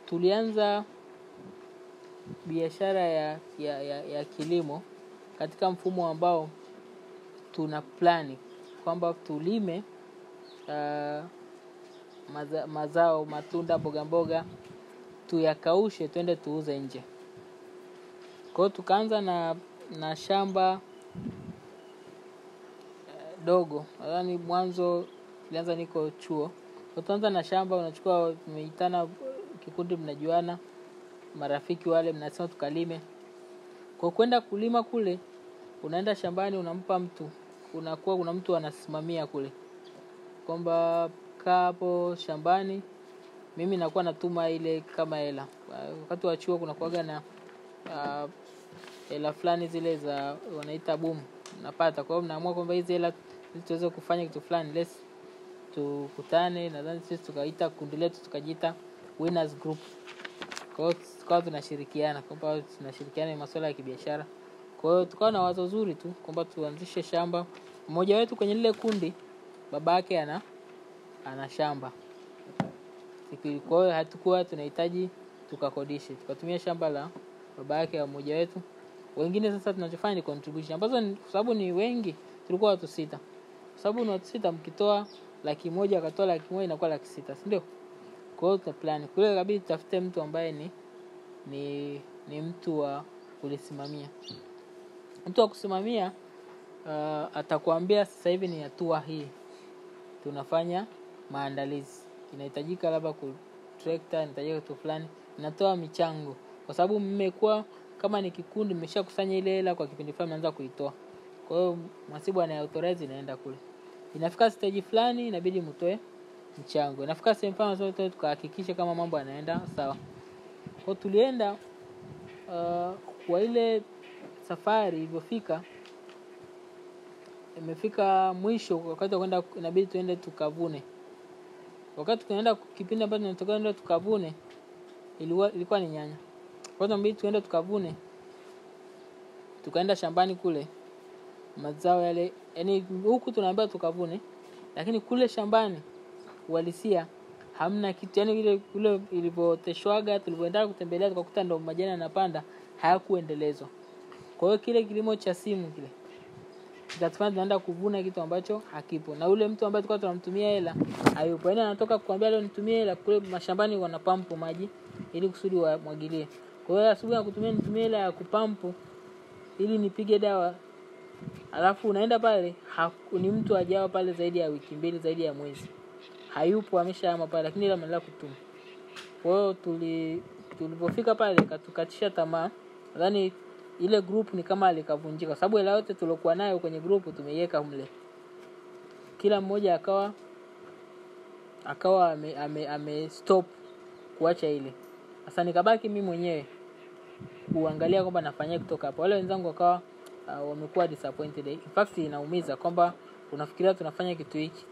Tulianza biashara ya kilimo katika mfumo ambao tuna plani kwamba tulime mazao, matunda, mboga mboga, tuyakaushe twende tuuze nje. Kwa hiyo tukaanza na shamba dogo. Yaani mwanzo tulianza niko chuo. Tuanza na shamba, unachukua, tumeitana kikundi, mnajuana, marafiki wale, mnasema tukalime. Kwa kwenda kulima kule, unaenda shambani, unampa mtu, kuna mtu anasimamia kule, kwamba kaa hapo shambani, mimi nakuwa natuma ile kama hela. Wakati wa chuo kuna kuaga na hela fulani zile za wanaita boom, napata. Kwa hiyo mnaamua kwamba hizi hela tuweze kufanya kitu fulani, let's tukutane. Nadhani sisi tukaita kundi letu tukajiita Winners Group. Kwa hiyo tukawa tunashirikiana, kwamba tunashirikiana masuala ya kibiashara. Kwa hiyo tukawa na wazo zuri tu kwamba tuanzishe shamba. Mmoja wetu kwenye lile kundi, babake ana shamba. Kwa hiyo hatakuwa tunahitaji tukakodishe. Tukatumia shamba la babake ya mmoja wetu. Wengine sasa tunachofanya ni contribution, ambazo kwa sababu ni wengi, tulikuwa watu 6. Kwa sababu ni watu 6, mkitoa 100,000 akatoa 100,000 inakuwa 600,000, si ndio? Kwa hiyo tutaplan. Kule kabisa tutafute mtu ambaye ni mtu wa kulisimamia. Mtu wa kusimamia atakwambia sasa hivi ni hatua hii. Tunafanya maandalizi. Inahitajika labda trekta, inahitajika kitu fulani. Natoa michango. Kwa sababu mmekuwa kama ni kikundi, mmeshakusanya ile hela kwa kipindi fulani, mnaanza kuitoa. Kwa hiyo mhasibu anaauthorize inaenda kule. Inafika stage fulani inabidi mtoe mchango. Inafika sehemu fulani zote tukahakikisha kama mambo yanaenda sawa. Kwa tulienda kwa ile safari ilivyofika, imefika mwisho, wakati kwenda inabidi tuende tukavune. Wakati tunaenda kipindi ambacho tunatoka kwenda tukavune, ilikuwa ni nyanya. Kwa hiyo inabidi tuende tukavune. Tukaenda shambani kule, mazao yale, yani huku tunaambia tukavune, lakini kule shambani uhalisia hamna kitu. Yani ile ilivyooteshwaga, tulipoenda kutembelea tukakuta ndo majani yanapanda, hayakuendelezwa. Kwa hiyo kile kilimo cha simu kile ikatufanya tunaenda kuvuna kitu ambacho hakipo, na ule mtu ambaye tulikuwa tunamtumia hela hayupo. Yaani anatoka kukuambia leo nitumie hela, kule mashambani wana pampu maji ili kusudi wamwagilie. Kwa hiyo asubuhi nakutumia nitumie hela ya kupampu ili nipige dawa, alafu unaenda pale ni mtu ajao pale zaidi ya wiki mbili, zaidi ya mwezi hayupo, ameshahama pale, lakini ila anaendelea kutuma. Kwa hiyo tulipofika pale katukatisha tamaa. Nadhani ile group ni kama alikavunjika, sababu hela yote tulokuwa nayo kwenye group tumeiweka mle, kila mmoja akawa ame stop kuacha ile. Sasa nikabaki mimi mwenyewe kuangalia kwamba nafanya kutoka hapo. Wale wenzangu wakawa wamekuwa disappointed. In fact inaumiza kwamba unafikiria tunafanya kitu hiki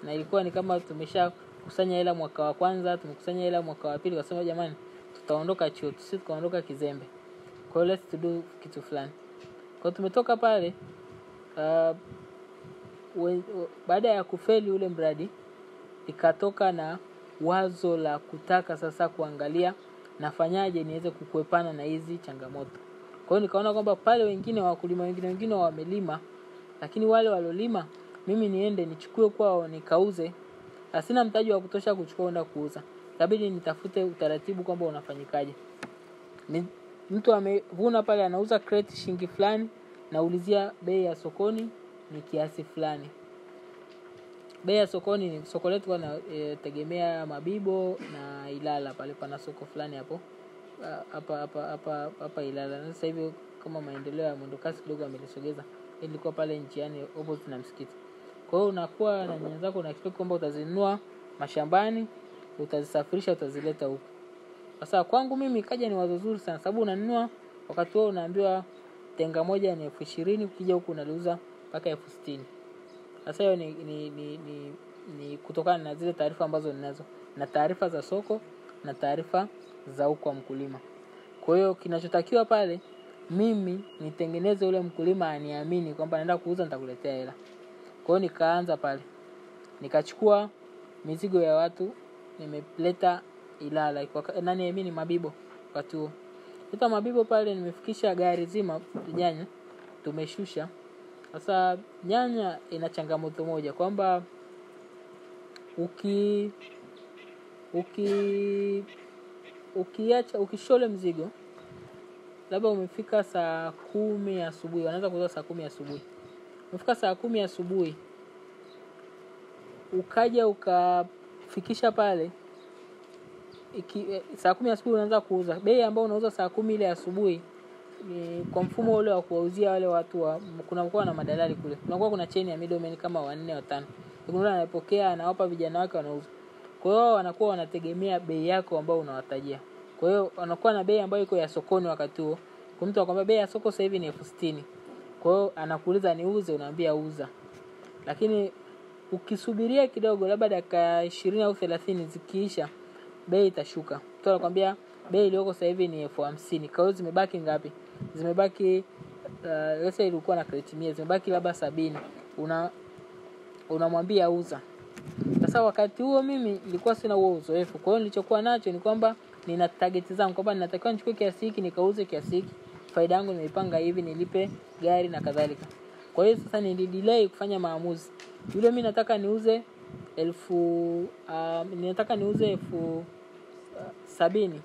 na ilikuwa ni kama tumesha kusanya hela mwaka wa kwanza, tumekusanya hela mwaka wa pili, kasema jamani tutaondoka chuo, sisi tukaondoka kizembe, kwa hiyo let's do kitu fulani. Kwa tumetoka pale baada ya kufeli ule mradi, ikatoka na wazo la kutaka sasa kuangalia nafanyaje niweze kukuepana na hizi changamoto. Kwa hiyo nikaona kwamba pale wengine wakulima wengine wamelima, lakini wale walolima mimi niende nichukue kwao nikauze. Sina mtaji wa kutosha kuchukua kwenda kuuza. Inabidi nitafute utaratibu kwamba unafanyikaje. Mtu amevuna pale anauza crate shilingi fulani, naulizia bei ya sokoni ni kiasi fulani. Bei ya sokoni ni soko letu kwa tegemea Mabibo na Ilala, pale pana soko fulani hapo. Hapa Ilala. Sasa hivi kama maendeleo ya mwendokasi kidogo amelisogeza. Ilikuwa pale njiani opposite na msikiti. Kwa hiyo unakuwa na nyanya zako na expect kwamba utazinunua mashambani, utazisafirisha, utazileta huko. Sasa kwangu mimi kaja ni wazo zuri sana, sababu unanunua wakati wewe unaambiwa tenga moja ni 20,000, ukija huko unaliuza mpaka 60,000. Sasa hiyo ni kutokana na zile taarifa ambazo ninazo, na taarifa za soko na taarifa za huko kwa mkulima. Kwa hiyo kinachotakiwa pale mimi nitengeneze ule mkulima aniamini kwamba naenda kuuza, nitakuletea hela. Kwa hiyo nikaanza pale. Nikachukua mizigo ya watu nimeleta Ilala, ni Mabibo wakati huo. Leta Mabibo pale, nimefikisha gari zima nyanya tumeshusha. Sasa nyanya ina changamoto moja kwamba ukishole mzigo labda umefika saa 10 asubuhi, wanaanza kuuza saa 10 asubuhi. Umefika saa 10 asubuhi, ukaja ukafikisha pale saa 10 asubuhi unaanza kuuza. Bei ambayo unauza saa 10 ile asubuhi ni kwa mfumo ule wa kuwauzia wale watu kuna mkoa na madalali kule. Kuna chain ya middleman kama 4 au 5. Kuna anapokea, anawapa vijana wake wanauza. Kwa hiyo wanakuwa wanategemea bei yako ambayo unawatajia. Kwa hiyo wanakuwa na bei ambayo iko ya sokoni wakati huo. Kwa mtu akwambia bei ya soko sasa hivi ni 60,000. Kwa hiyo anakuuliza niuze, unaambia uza. Lakini ukisubiria kidogo labda dakika 20 au 30 zikiisha, bei itashuka. Mtu anakuambia bei iliyoko sasa hivi ni 50,000. Kwa hiyo zimebaki ngapi? Zimebaki lesa ilikuwa na crate 100, zimebaki labda 70. Unamwambia uza. Sasa wakati huo mimi nilikuwa sina huo uzoefu. Kwa hiyo nilichokuwa nacho ni kwamba nina target zangu kwamba ninatakiwa nichukue kiasi hiki nikauze kiasi hiki. Faida yangu nimeipanga hivi, nilipe gari na kadhalika. Kwa hiyo sasa nilidelay kufanya maamuzi. Yule mimi nataka niuze 70,000.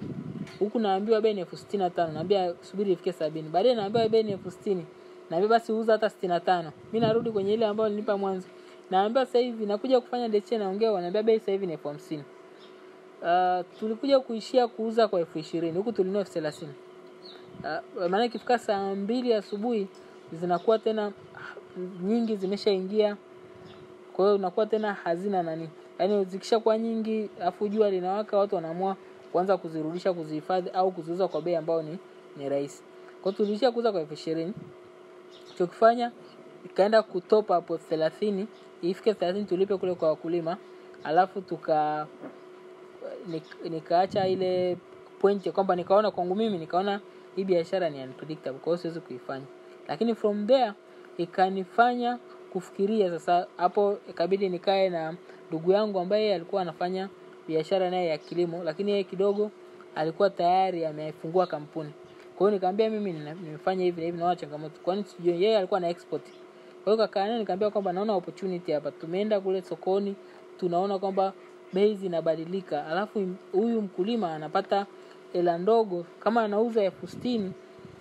Huku naambiwa bei ni 65,000. Naambia subiri ifike 70. Baadaye naambiwa bei ni 60,000. Naambia basi uza hata 65. Mimi narudi kwenye ile ambayo nilipa mwanzo. Naambia sasa hivi nakuja kufanya deche, naongea wanaambia bei sasa hivi ni 50,000. Tulikuja kuishia kuuza kwa 20,000. Huku tulinunua 30,000. Maana ikifika saa 2 asubuhi zinakuwa tena nyingi zimeshaingia. Kwa hiyo unakuwa tena hazina nani. Yaani zikishakuwa nyingi afu jua linawaka, watu wanaamua kuanza kuzirudisha, kuzihifadhi au kuziuza kwa bei ambayo ni rahisi. Kwa hiyo tulishia kuuza kwa 20,000. Tukifanya ikaenda kutop hapo 30, ifike 30 tulipe kule kwa wakulima. Alafu nikaacha ile point kwamba nikaona kwangu mimi nikaona hii biashara ni unpredictable, kwa hiyo siwezi kuifanya. Lakini from there ikanifanya kufikiria sasa. Hapo ikabidi nikae na ndugu yangu ambaye alikuwa anafanya biashara naye ya kilimo, lakini yeye kidogo alikuwa tayari amefungua kampuni. Kwa hiyo nikamwambia mimi nimefanya hivi na hivi na changamoto. Kwani sijui yeye alikuwa na export. Kwa hiyo kakaa naye nikamwambia kwamba naona opportunity hapa. Tumeenda kule sokoni, tunaona kwamba bei zinabadilika. Alafu huyu mkulima anapata hela ndogo kama anauza 60,000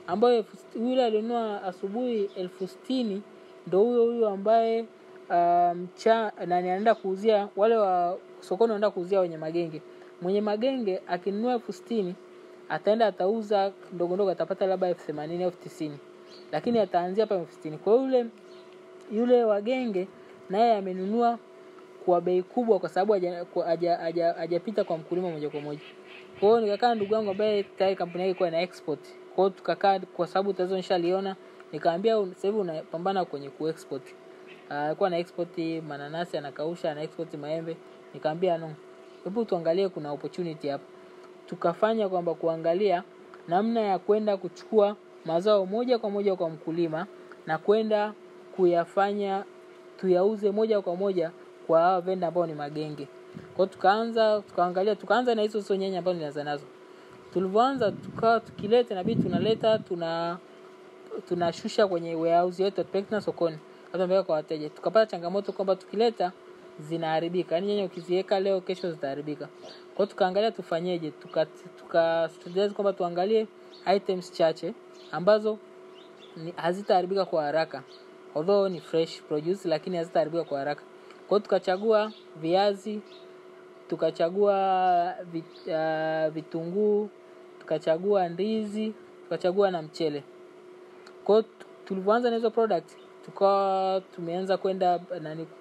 ambayo yule alinunua asubuhi 60,000 ndio huyo ambaye anaenda kuuzia wale wa sokoni, wanaenda kuuzia wenye magenge. Mwenye magenge akinunua 60,000 ataenda atauza ndogo ndogo, atapata labda 80,000 au 90,000, lakini ataanzia hapa 60,000. Kwa yule wa genge naye amenunua kwa bei kubwa kwa sababu hajapita kwa mkulima moja kwa moja. Kwa hiyo nikakaa ndugu yangu ambaye tayari kampuni yake ilikuwa ina export. Kwa hiyo tukakaa kwa sababu tatizo nishaliona, nikamwambia sasa hivi unapambana kwenye kuexport. Alikuwa na export mananasi anakausha, na export maembe. Nikamwambia no, hebu tuangalie kuna opportunity hapa. Tukafanya kwamba kuangalia namna ya kwenda kuchukua mazao moja kwa moja kwa mkulima na kwenda kuyafanya tuyauze moja kwa moja kwa hao vendor ambao ni magenge. Kwa tukaanza na hizo nyanya ambazo nilianza nazo. Tulipoanza tukileta inabidi tunaleta tunashusha kwenye warehouse yetu tupeleka sokoni. Hata mbele kwa wateja. Tukapata changamoto kwamba tukileta zinaharibika. Yaani nyanya ukiziweka leo kesho zitaharibika. Kwa hiyo tukaangalia tufanyeje? Strategize kwamba tuangalie items chache ambazo hazitaharibika kwa haraka. Although ni fresh produce lakini hazitaharibika kwa haraka. Kwa hiyo tukachagua viazi, tukachagua vitunguu, tukachagua ndizi, tukachagua na mchele. Kwa hiyo tulipoanza na hizo product tukawa tumeanza kwenda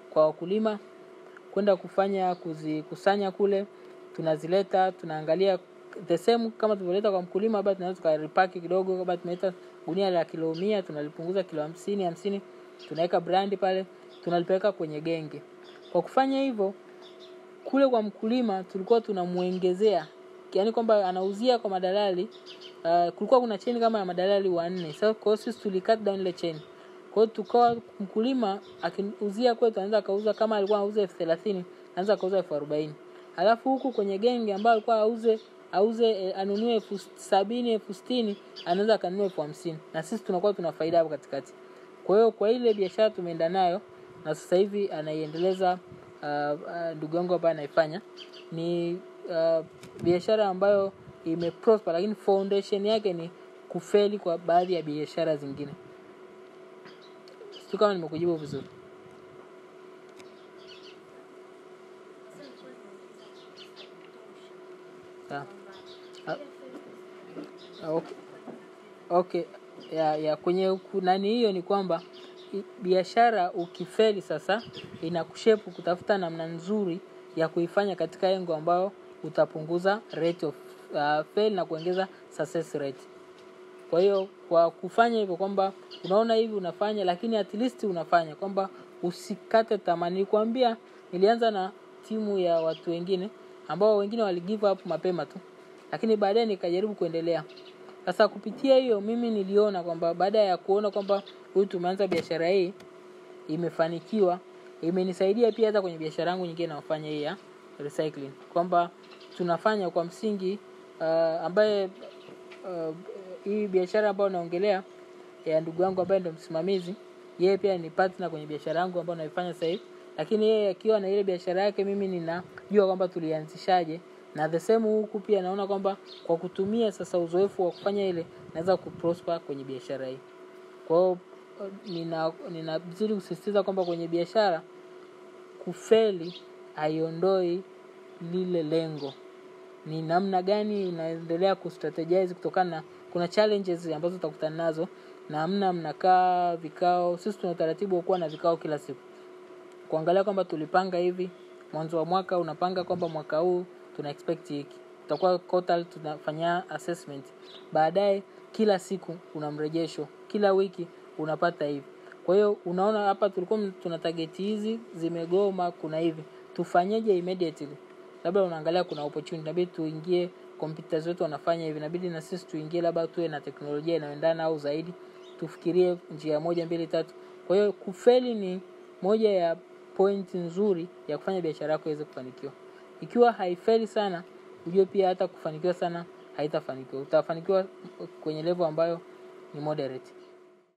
kwa wakulima kwenda kuzikusanya kule, tunazileta, tunaangalia the same kama tulivyoleta kwa mkulima, bado tunaweza tukarepack kidogo. Kama tumeleta gunia la kilo 100 tunalipunguza kilo 50, tunaweka brand pale, tunalipeleka kwenye genge. Kwa kufanya hivyo kule kwa mkulima tulikuwa tunamuongezea, yaani kwamba anauzia kwa madalali. Kulikuwa kuna chain kama ya madalali 4. Sasa kwa sisi tulicut down ile chain. Kwa hiyo tukawa mkulima akiuzia kwetu anaanza kauza, kama alikuwa anauza 30,000 anaanza kauza 40,000. Alafu huku kwenye genge ambao alikuwa anunue 70,000 60,000 anaanza kanunue 50,000, na sisi tunakuwa tuna faida hapo katikati. Kwa hiyo kwa ile biashara tumeenda nayo na sasa hivi anaiendeleza ndugu yangu hapa anaifanya. Ni biashara ambayo imeprosper, lakini foundation yake ni kufeli kwa baadhi ya biashara zingine. Sio kama nimekujibu vizuri. Okay. Ya kwenye nani hiyo ni kwamba biashara ukifeli sasa inakushape kutafuta namna nzuri ya kuifanya katika lengo ambao utapunguza rate of fail na kuongeza success rate. Kwa hiyo kwa kufanya hivyo kwamba unaona hivi unafanya, lakini at least unafanya kwamba usikate tamaa. Nilikwambia nilianza na timu ya watu wengine ambao wengine wali give up mapema tu, lakini baadaye nikajaribu kuendelea. Sasa kupitia hiyo mimi niliona kwamba baada ya kuona kwamba huyu tumeanza biashara hii imefanikiwa, imenisaidia pia hata kwenye biashara yangu nyingine naofanya hii ya recycling, kwamba tunafanya kwa msingi ambaye hii biashara ambayo naongelea ya ndugu yangu ambaye ndio msimamizi, yeye pia ni partner kwenye biashara yangu ambayo naifanya sasa hivi. Lakini yeye akiwa na ile biashara yake, mimi ninajua kwamba tulianzishaje, na the same huku pia naona kwamba kwa kutumia sasa uzoefu wa kufanya ile naweza kuprosper kwenye biashara hii. Kwa hiyo ninazidi kusisitiza kwamba kwenye biashara kufeli haiondoi lile lengo. Ni namna gani unaendelea kustrategize kutokana kuna challenges ambazo utakutana nazo, na namna mnakaa vikao. Sisi tuna utaratibu wa kuwa na vikao kila siku, kuangalia kwamba tulipanga hivi mwanzo wa mwaka, unapanga kwamba mwaka huu tuna expect hiki, tutakuwa total, tunafanya assessment. Baadaye kila siku una mrejesho, kila wiki unapata hivi. Kwa hiyo unaona hapa tulikuwa tuna target hizi zimegoma, kuna hivi tufanyeje immediately. Labda unaangalia kuna opportunity, inabidi tuingie, competitors wetu wanafanya hivi, inabidi na sisi tuingie, labda tuwe na teknolojia inayoendana au zaidi, tufikirie njia 1 2 3. Kwa hiyo kufeli ni moja ya point nzuri ya kufanya biashara yako iweze kufanikiwa. Ikiwa haifeli sana, ujue pia hata kufanikiwa sana haitafanikiwa. Utafanikiwa kwenye level ambayo ni moderate.